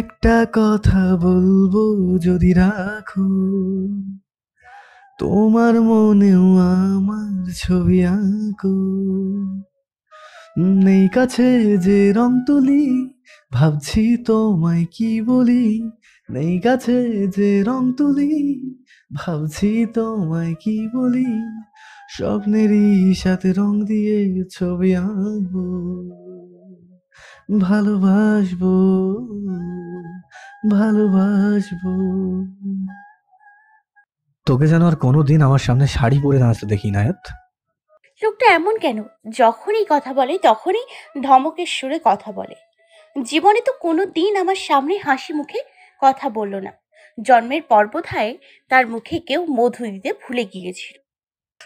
একটা কথা বলবো যদি রাখো, তোমার মনেও আমার ছবি আঁকো। নেই কাছে যে রং তুলি, ভাবছি তোমায় কি বলি। নেই কাছে যে রং তুলি, ভাবছি তোমায় কি বলি। স্বপ্নেরই সাথে রং দিয়ে ছবি আঁকবো, ভালোবাসবো, ভালোবাসবো। তোকে যেন আর কোনোদিন আমার সামনে শাড়ি পরে নাচতে দেখি নায়ত। লোকটা এমন কেন? যখনই কথা বলে তখনই ধমকের সুরে কথা বলে। জীবনে তো কোনো দিন আমার সামনে হাসি মুখে কথা বলল না। জন্মের পর বোধহয় তার মুখে কেউ মধু দিতে ভুলে গিয়েছিল।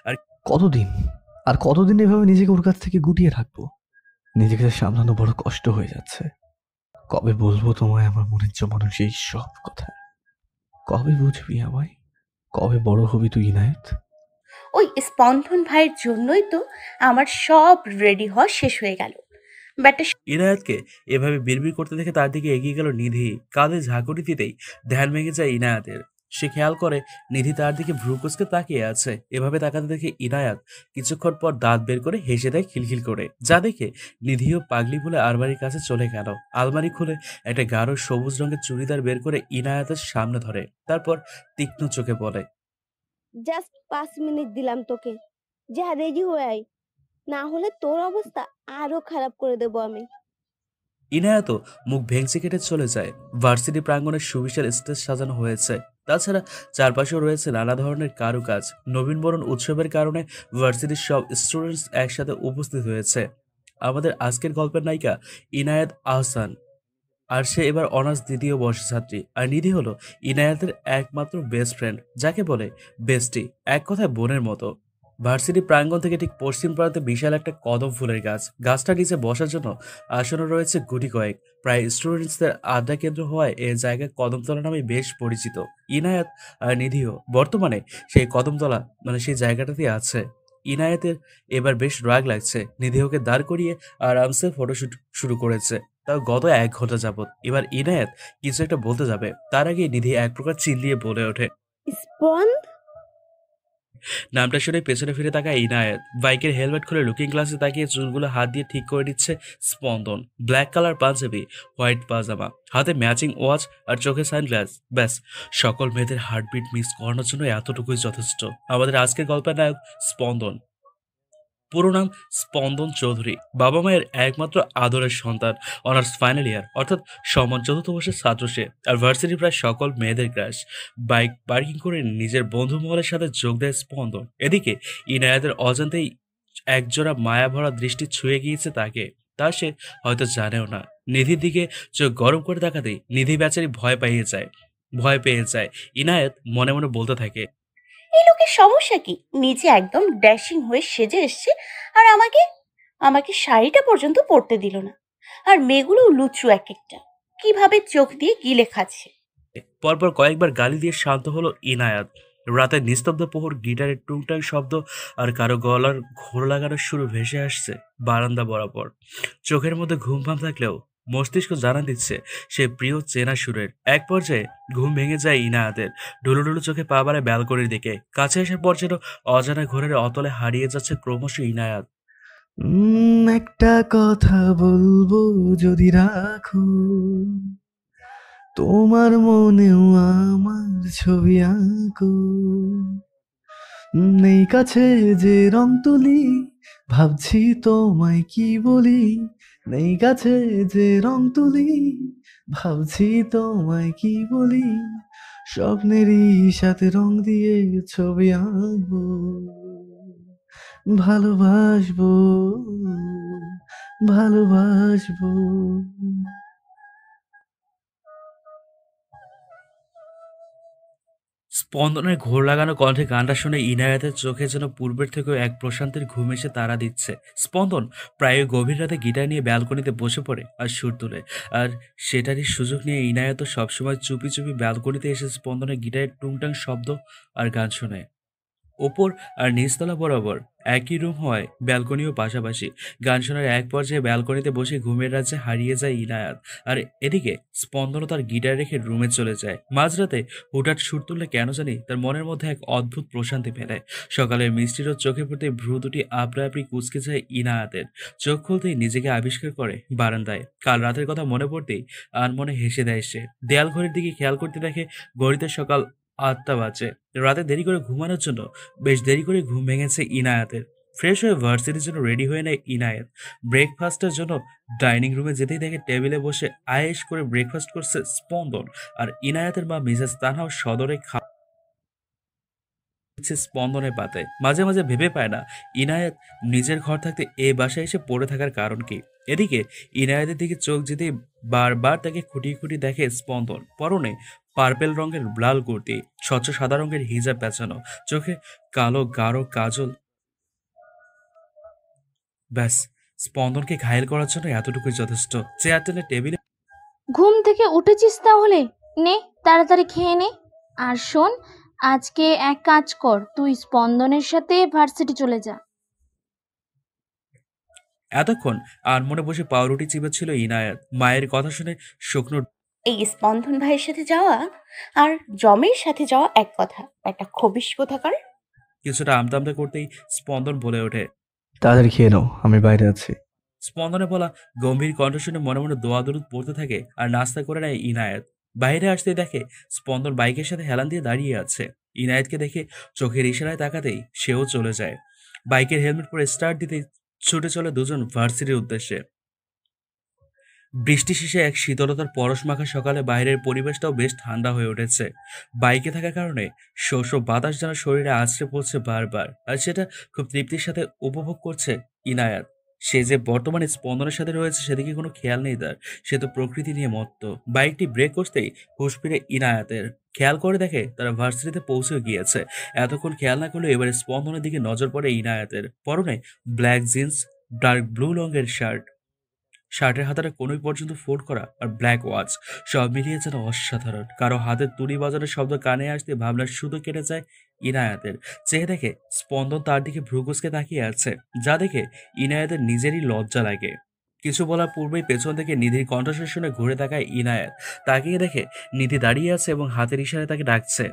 আর কতদিন, আর কতদিন এভাবে নিজেকে ওর কাছ থেকে গুটিয়ে রাখবো? নিজেকে সামলানো বড় কষ্ট হয়ে যাচ্ছে। কবে বলবো তোমায় আমার মনের জমানো সেই সব কথা? কবে বুঝবি আমায়? কবে বড় হবি তুই ইনায়েত? ওই স্পন্দন ভাইয়ের জন্যই তো আমার সব রেডি হওয়া শেষ হয়ে গেল। ব্যাটা ইনায়াতকে এভাবে বিড়বিড় করতে দেখে তার দিকে এগিয়ে গেল নিধি। কাঁধে ঝাঁকুনি দিতেই ধ্যান ভেঙে যায় ইনায়াতের। সে খেয়াল করে নিধি তার দিকে ভ্রু কুঁচকে তাকিয়ে আছে। এভাবে তাকাতে দেখে ইনায়াত কিছুক্ষণ পর দাঁত বের করে হেসে দেয় খিলখিল করে, যা দেখে নিধিও পাগলি বলে আলমারির কাছে চলে গেল। আলমারি খুলে একটা গাঢ় সবুজ রঙের চুড়িদার বের করে ইনায়াতের সামনে ধরে, তারপর তীক্ষ্ণ চোখে বলে, জাস্ট 5 মিনিট দিলাম তোকে, যা রেডি হয়ে আয়, না হলে তোর অবস্থা আরো খারাপ করে দেবো আমি। ইনায়াত মুখ ভেঙচি কেটে চলে যায়। ভার্সিটি প্রাঙ্গণে সুবিশাল স্টেজ সাজানো হয়েছে। তাছাড়া চারপাশেও রয়েছে নানা ধরনের কারুকাজ। নবীনবরণ উৎসবের কারণে ভার্সিটির সব স্টুডেন্টস একসাথে উপস্থিত হয়েছে। আমাদের আজকের গল্পের নায়িকা ইনায়েত আহসান, আর সে এবার অনার্স দ্বিতীয় বর্ষের ছাত্রী। আর নিধি হলো ইনায়েতের একমাত্র বেস্ট ফ্রেন্ড, যাকে বলে বেস্টি, এক কথায় বোনের মতো। ভার্সিটি প্রাঙ্গণ থেকে ঠিক পশ্চিম প্রান্তে বিশাল একটা কদম ফুলের গাছ। গাছটার নিচে বসার জন্য আসনও রয়েছে গুটি কয়েক। প্রায় স্টুডেন্টসদের আড্ডা কেন্দ্র হওয়ায় এই জায়গা কদমতলা নামে বেশ পরিচিত। ইনায়েত আর নিধিও বর্তমানে সেই কদমতলা সেই জায়গাটাতেই আছে। ইনায়েতের এবার বেশ রাগ লাগছে। নিধি ওকে দাঁড় করিয়ে আরামসে ফটোশুট শুরু করেছে, তাও গত 1 ঘন্টা যাবত। এবার ইনায়েত কিছু একটা বলতে যাবে, তার আগে নিধি এক প্রকার চিল্লিয়ে বলে ওঠে। স্পন্দ, নামটা শুনে পেছনে ফিরে তাকায় ইনায়েত। বাইকের হেলমেট খুলে লুকিং গ্লাসে তাকিয়ে চুলগুলো হাত দিয়ে ঠিক করে দিচ্ছে স্পন্দন। ব্ল্যাক কালার পাঞ্জাবি, হোয়াইট পাজামা, হাতে ম্যাচিং ওয়াচ আর চোখে সানগ্লাস। ব্যাস, সকল মেয়েদের হার্টবিট মিস করানোর জন্য এতটুকুই যথেষ্ট। আমাদের আজকের গল্পের নায়ক স্পন্দন। পুরো নাম স্পন্দন চৌধুরী। বাবা মায়ের একমাত্র আদরের সন্তান। অনার্স ফাইনাল ইয়ার, অর্থাৎ সমান চতুর্থ বর্ষের ছাত্র সে। আর ভার্সিটির প্রায় সকল মেয়েদের ক্রাশ। বাইক পার্কিং করে নিজের বন্ধু মহলের সাথে যোগ দেয় স্পন্দন। এদিকে ইনায়াতের অজান্তেই একজোড়া মায়া ভরা দৃষ্টি ছুঁয়ে গিয়েছে তাকে। তা সে হয়তো জানেও না। নিধির দিকে চোখ গরম করে তাকাতেই নিধি বেচারি ভয় পেয়ে যায়। ইনায়েত মনে মনে বলতে থাকে, এই লোকের সমস্যা কি? নিচে একদম ড্যাশিং হয়ে সেজে এসছে, আর আমাকে আমাকে শাড়িটা পর্যন্ত পরতে দিল না। আর মেয়েগুলো লুচু এক একটা, কিভাবে চোখ দিয়ে গিলে খাচ্ছে। পরপর কয়েকবার গালি দিয়ে শান্ত হলো ইনায়াত। রাতের নিস্তব্ধ প্রহর, গিটারের টুংটাং শব্দ আর কারো গলার ঘোর লাগানোর সুর ভেসে আসছে বারান্দা বরাবর। চোখের মধ্যে ঘুম ভাম থাকলেও মস্তিষ্ক জানান দিচ্ছে সে প্রিয় চেনা সুরের। এক পর্যায়ে ঘুম ভেঙে যায় ইনায়াতের। ঢুলু ঢুলু চোখে পা বাড়ায় ব্যালকনির দিকে। কাছে আসার পর যেন অজানা ঘোরের অতলে হারিয়ে যাচ্ছে ক্রমশ ইনায়াত। একটা কথা বলবো যদি রাখো, তোমার মনেও আমার ছবি আঁকো। নেই কাছে যে রং তুলি, ভাবছি তোমায় কি বলি। নেই কাছে যে রং তুলি, ভাবছি তোমায় কি বলি। স্বপ্নেরই সাথে রং দিয়ে ছবি আঁকবো, ভালোবাসবো, ভালোবাসবো। স্পন্দনের ঘোর লাগানো কণ্ঠে গানটা শুনে ইনায়াতের চোখে যেন পূর্বের থেকেও এক প্রশান্তির ঘুম এসে তাড়া দিচ্ছে। স্পন্দন প্রায় গভীর রাতে গিটার নিয়ে ব্যালকনিতে বসে পড়ে আর সুর তোলে। আর সেটারই সুযোগ নিয়ে ইনায়াত সবসময় চুপি চুপি ব্যালকনিতে এসে স্পন্দনের গিটারের টুংটাং শব্দ আর গান শোনে। ওপর আর নিচতলা বরাবর একই রুম হয়, ব্যালকনিও পাশাপাশি। গান শোনার এক পর্যায়ে ব্যালকনিতে বসে ঘুমের রাজ্যে হারিয়ে যায় ইনায়াত। আর এদিকে স্পন্দনও তার গিটার রেখে রুমে চলে যায়। মাঝরাতে হুঠাৎ সুর তুললে কেন জানি তার মনের মধ্যে এক অদ্ভুত প্রশান্তি মেলে। সকালের মিষ্টি রোদ চোখে পড়তে ভ্রু দুটি আপনা আপনি কুঁচকে যায় ইনায়াতের। চোখ খুলতেই নিজেকে আবিষ্কার করে বারান্দায়। কাল রাতের কথা মনে পড়তেই আনমনে হেসে দেয় সে। দেয়াল ঘড়ির দিকে খেয়াল করতে দেখে ঘড়িতে সকাল ৮টা বাজে। রাতে দেরি করে ঘুমানোর জন্য বেশ দেরি করে ঘুম ভেঙেছে ইনায়াতের। ফ্রেশ হয়ে ভার্সিটির জন্য রেডি হয়ে নেয় ইনায়েত। ব্রেকফাস্টের জন্য ডাইনিং রুমে যেতেই দেখে টেবিলে বসে আয়েশ করে ব্রেকফাস্ট করছে স্পন্দন। আর ইনায়াতের মা মিসেস তানহাও সদরে খাচ্ছে স্পন্দনের পাতে। মাঝে মাঝে ভেবে পায় না ইনায়েত নিজের ঘর থাকতে এ বাসায় এসে পড়ে থাকার কারণ কি। এদিকে ইনায়েতের দিকে চোখ যেতেই বারবার তাকে খুঁটিয়ে খুঁটিয়ে দেখে স্পন্দন। পরনে পার্পেল রঙের লাল কুর্তি, স্বচ্ছ সাদা রঙের হিজাব পেঁচানো, চোখে কালো গাঢ় কাজল। ব্যাস, স্পন্দনকে ঘায়েল করার জন্য এতটুকুই যথেষ্ট। চেয়ার টেনে টেবিলে ঘুম থেকে উঠেছিস তাহলে? নে, তাড়াতাড়ি খেয়ে নে। আর শোন, আজকে এক কাজ কর, তুই স্পন্দনের সাথে ভার্সিটি চলে যা। এতক্ষণ আনমনে বসে পাউরুটি চিবাচ্ছিল ইনায়াত। মায়ের কথা শুনে শুকনো এই স্পন্দন ভাইয়ের সাথে যাওয়া আর জমের সাথে যাওয়া এক কথা, একটা খবিশ কোথাকার। কিছুটা আমতা আমতা করতেই স্পন্দন বলে ওঠে। তাড়াতাড়ি খেয়ে নাও, আমি বাইরে আছি। স্পন্দনে বলা গম্ভীর কণ্ঠ শুনে মনে মনে দোয়া দরুদ পড়তে থাকে আর নাস্তা করে নেয় ইনায়েত। বাইরে আসতেই দেখে স্পন্দন বাইকের সাথে হেলান দিয়ে দাঁড়িয়ে আছে। ইনায়েতকে দেখে চোখের ইশারায় তাকাতেই সেও চলে যায়। বাইকের হেলমেট পরে স্টার্ট দিতেই ছুটে চলে দুজন ভার্সিটির উদ্দেশ্যে। বৃষ্টি শেষে এক শীতলতার পরশ মাখা সকালে বাইরের পরিবেশটাও বেশ ঠান্ডা হয়ে উঠেছে। বাইকে থাকার কারণে শোষ বাতাস যেন শরীরে আছড়ে পড়ছে বারবার, আর সেটা খুব তৃপ্তির সাথে উপভোগ করছে ইনায়াত। সে যে বর্তমানে স্পন্দনের সাথে রয়েছে সেদিকে কোনো খেয়াল নেই তার। সে তো প্রকৃতি নিয়ে মত্ত। বাইকটি ব্রেক করতেই হুঁশ ফিরে ইনায়াতের। খেয়াল করে দেখে তারা ভার্সিটিতে পৌঁছে গিয়েছে। এতক্ষণ খেয়াল না করলেও এবারে স্পন্দনের দিকে নজর পড়ে ইনায়াতের। পরনে ব্ল্যাক জিন্স, ডার্ক ব্লু রঙের শার্ট, শার্টের হাতাটা কোনোই পর্যন্ত ফোল্ড করা, আর ব্ল্যাক ওয়াচ। সব মিলিয়ে যেন অসাধারণ। কারো হাতের তুড়ি বাজানোর শব্দ কানে আসতে ভাবনার সুতো কেটে যায় ইনায়াতের। চেয়ে দেখে স্পন্দন তার দিকে ভ্রুকুচকে তাকিয়ে আছে, যা দেখে ইনায়াতের নিজেরই লজ্জা লাগে। কিছু বলার পূর্বেই পেছন থেকে নিধির কণ্ঠস্বর শুনে ঘুরে তাকায় ইনায়াত। তাকিয়ে দেখে নিধি দাঁড়িয়ে আছে এবং হাতের ইশারায় তাকে ডাকছে।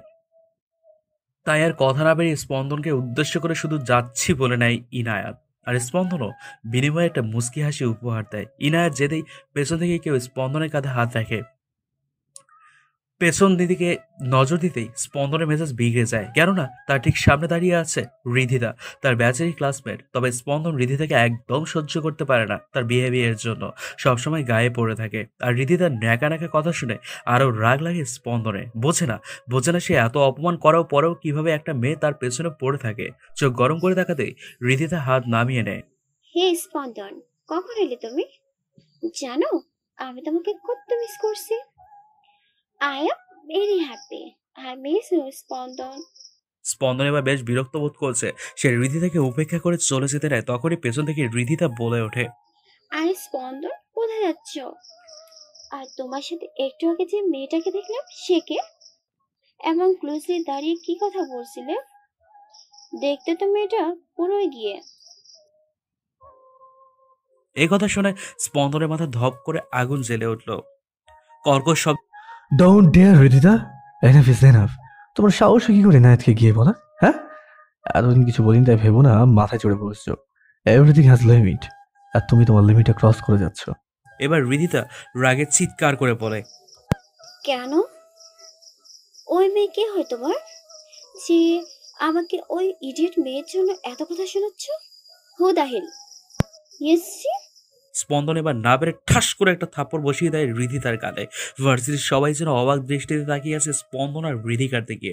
তাই আর কথা না বেরিয়ে স্পন্দনকে উদ্দেশ্য করে শুধু যাচ্ছি বলে নেয় ইনায়াত। আর স্পন্দনও বিনিময়ে একটা মুচকি হাসি উপহার দেয়। ইনায়াত যেতেই পেছন থেকে কেউ স্পন্দনের কাঁধে হাত রাখে। পেছন দিকে নজর দিতেই স্পন্দনের মেজাজ বিগড়ে যায়, কেননা তার ঠিক সামনে দাঁড়িয়ে আছে রিধিতা, তার ব্যাচেরই ক্লাসমেট। তবে স্পন্দন রিধিতাকে একদম সহ্য করতে পারে না তার বিহেভিয়ারের জন্য। সবসময় গায়ে পড়ে থাকে। আর রিধিতার ন্যাকা ন্যাকা কথা শুনে আরও রাগ লাগে স্পন্দনে। বোঝে না সে এত অপমান করার পরেও কিভাবে একটা মেয়ে তার পেছনে পড়ে থাকে। চোখ গরম করে তাকাতেই রিধিতা হাত নামিয়ে নেয়। হে স্পন্দন, কখন এলে তুমি? জানো, আমি তোমাকে কত মিস করছি। I am very happy. I miss you Spandan. Spandan এবার বেশ বিরক্ত বোধ করছে। সে রিধিতাকে উপেক্ষা করে চলে যেতে নেয়। তখনই পেছন থেকে রিধিতা বলে ওঠে, আরে স্পন্দন, কোথায় যাচ্ছ? আর তোমার সাথে একটু আগে যে মেয়েটাকে দেখলাম, সে কে? এমন ক্লোজলি দাঁড়িয়ে কি কথা বলছিলে? দেখতে তো মেয়েটা পুরোই গিয়ে। এই কথা শুনে স্পন্দনের মাথা ধপ করে আগুন জ্বেলে উঠল। কর্কশ শব্দ don't dare Ridita, enough is enough. তোমার সাহস কি করে নায়াতকে গিয়ে বলা? হ্যাঁ, এতদিন কিছু বলিনি তাই ভেবো না মাথায় চড়ে বসছো। এভরিথিং হ্যাজ লিমিট, আর তুমি তোমার লিমিটটা ক্রস করে যাচ্ছ। এবার রিধিতা রাগে চিৎকার করে বলে, কেন? ওই মেয়ে কে হয় তোমার, যে আমাকে ওই ইডিয়েট মেয়ের জন্য এত কথা শোনাচ্ছ? হু দা হেল? ইয়েস। স্পন্দন এবার না বেড়ে ঠাস করে একটা থাপ্পড় বসিয়ে দেয় রিধিতার গালে। ভার্সিটির সবাই যেন অবাক দৃষ্টিতে তাকিয়ে আছে স্পন্দন আর রিধিকার দিকে।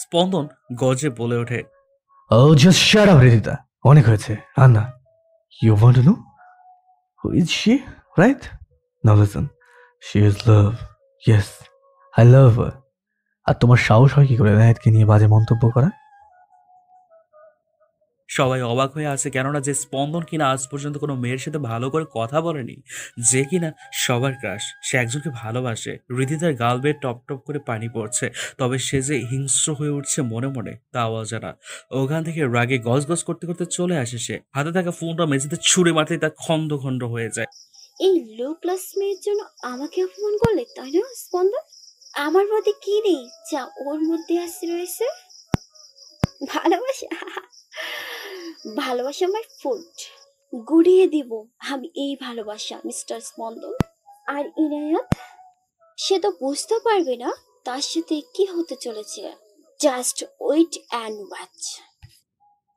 স্পন্দন গর্জে বলে ওঠে, ও জাস্ট শাট আপ রিদিতা, অনেক হয়েছে। আর না, you want to know who is she, right? Now listen, she is love. Yes, I love her. আর তোমার সাহস হয় কি করে নায়াতকে নিয়ে বাজে মন্তব্য করা? সবাই অবাক হয়ে আছে, কেননা যে স্পন্দন কিনা আজ পর্যন্ত কোনো মেয়ের সাথে ভালো করে কথা বলেনি, যে কিনা সবার ক্রাশ, সে একজনকে ভালোবাসে। হৃদিতার গাল বেয়ে টপ টপ করে পানি পড়ছে, তবে সে যে হিংস্র হয়ে উঠছে মনে মনে তাও অজানা। ওখান থেকে রাগে গজ গজ করতে করতে চলে আসে সে, হাতে থাকা ফোনটা মেঝেতে ছুঁড়ে মারতেই তা খন্ড খন্ড হয়ে যায়। এই লো ক্লাস মেয়ের জন্য আমাকে অপমান করলে, তাই না স্পন্দন? আমার মধ্যে কি নেই যা ওর মধ্যে আসতে রয়েছে? ভালোবাসা? ভালোবাসা আমার ফুট গুড়িয়ে দিব আমি এই ভালোবাসা, মিস্টার স্পন্দন। আর ইনায়াত, সে তো বুঝতে পারবে না তার সাথে কি হতে চলেছে। Just wait and watch.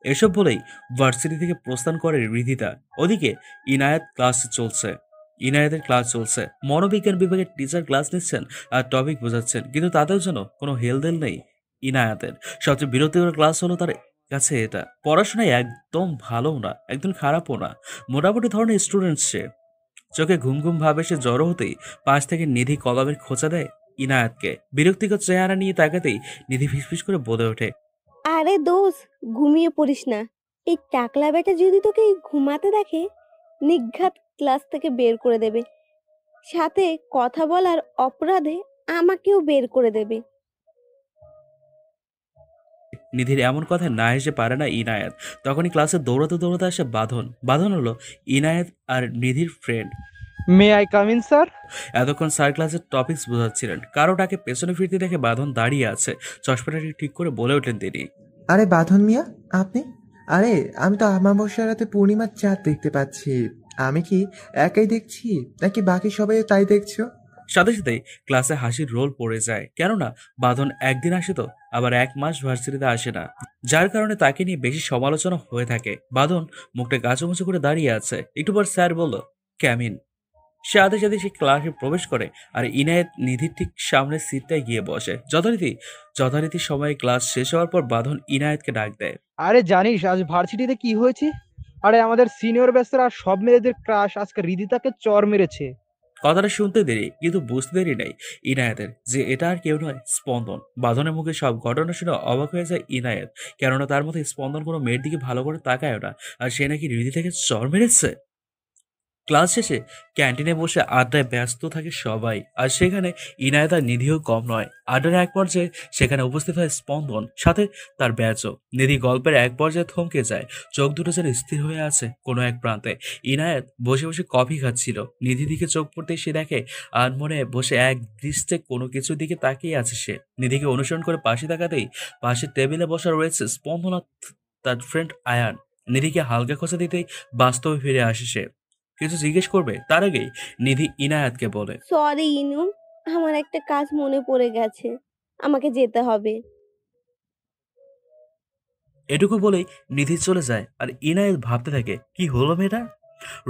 এসব বলেই ভার্সিটি থেকে প্রস্থান করে হৃদিতা। ওদিকে ইনায়াতের ক্লাস চলছে। মনোবিজ্ঞান বিভাগের টিচার ক্লাস নিচ্ছেন আর টপিক বোঝাচ্ছেন, কিন্তু তাতেও যেন কোনো হেলদেল নেই ইনায়াতের। সবচেয়ে বিরক্তিকর ক্লাস হলো তার কাছে এটা। পড়াশোনায় একদম ভালো না, একদম খারাপও না, মোটামুটি ধরনের স্টুডেন্ট সে। চোখে ঘুম ঘুম ভাবে সে জড়ো হতেই পাশ থেকে নিধি কলমের খোঁচা দেয় ইনায়াতকে। বিরক্তিকর চেহারা নিয়ে তাকাতেই নিধি ফিসফিস করে বলে ওঠে, আরে দোষ, ঘুমিয়ে পড়িস না। এই টাকলা বেটা যদি তোকে ঘুমাতে দেখে নিঘাত ক্লাস থেকে বের করে দেবে, সাথে কথা বলার অপরাধে আমাকেও বের করে দেবে। নিধির এমন কথা না হেসে পারে না ইনায়াত। তখনই ক্লাসে দৌড়াতে দৌড়াতে আসে বাঁধন। বাঁধন হলো ইনায়াত আর নিধির friend. May I come in sir? এতক্ষণ স্যার ক্লাসের টপিকস বোঝাচ্ছিলেন। কারোটাকে পেছনে ফিরতে দেখে বাঁধন দাঁড়িয়ে আছে। চশমাটা ঠিক করে বলে ওঠেন তিনি, আরে বাঁধন মিয়া, আপনি? আরে আমি তো আমাবস্যা রাতে পূর্ণিমার চাঁদ দেখতে পাচ্ছি। আমি কি একাই দেখছি নাকি বাকি সবাই তাই দেখছো? সাথে সাথে ক্লাসে হাসির রোল পড়ে যায়, কেননা বাঁধন একদিন আসে তো আবার 1 মাস ভার্সিটিতে আসে না, যার কারণে তাকে নিয়ে বেশি সমালোচনা হয়ে থাকে। বাঁধন মুখটা গাছুমুচু করে দাঁড়িয়ে আছে। একটু পর স্যার বলল, ক্যামিন। সে সাথে সাথে সে ক্লাসে প্রবেশ করে আর ইনায়েত নিধির ঠিক সামনের সিটটায় গিয়ে বসে। যথারীতি সময়ে ক্লাস শেষ হওয়ার পর বাঁধন ইনায়েতকে ডাক দেয়। আরে জানিস আজ ভার্সিটিতে কি হয়েছে? আরে আমাদের সিনিয়র ব্যাচের আর সব মেয়েদের ক্রাশ আজকে হৃদিতাকে চর মেরেছে। কথাটা শুনতে দেরি, কিন্তু বুঝতে দেরি নাই ইনায়েতের যে এটা আর কেউ নয়, স্পন্দন। বাঁধনের মুখে সব ঘটনা শুনে অবাক হয়ে যায় ইনায়েত, কেননা তার মধ্যে স্পন্দন কোনো মেয়ের দিকে ভালো করে তাকায় না, আর সে নাকি হৃদি থেকে চর মেরেছে। ক্লাস শেষে ক্যান্টিনে বসে আড্ডায় ব্যস্ত থাকে সবাই, আর সেখানে ইনায়েত আর নিধিও কম নয়। আড্ডার এক পর্যায়ে সেখানে উপস্থিত হয় স্পন্দন, সাথে তার ব্যাচও। নিধি গল্পের এক পর্যায়ে থমকে যায়, চোখ দুটো যেন স্থির হয়ে আছে কোনো এক প্রান্তে। ইনায়েত বসে বসে কফি খাচ্ছিল। নিধি দিকে চোখ পড়তে সে দেখে আনমনে বসে এক দৃষ্টে কোনো কিছুর দিকে তাকিয়ে আছে সে। নিধিকে অনুসরণ করে পাশে তাকাতেই পাশের টেবিলে বসা রয়েছে স্পন্দন আর তার ফ্রেন্ড আয়ান। নিধিকে হালকা খোঁচা দিতেই বাস্তবে ফিরে আসে সে। কিছু জিজ্ঞেস করবে তার আগেই নিধি ইনায়াতকে বলে, সরি ইনু, আমার একটা কাজ মনে পড়ে গেছে, আমাকে যেতে হবে। এটুকু বলেই নিধি চলে যায়। আর ইনায়েত ভাবতে থাকে, কি হলো মেয়েটা?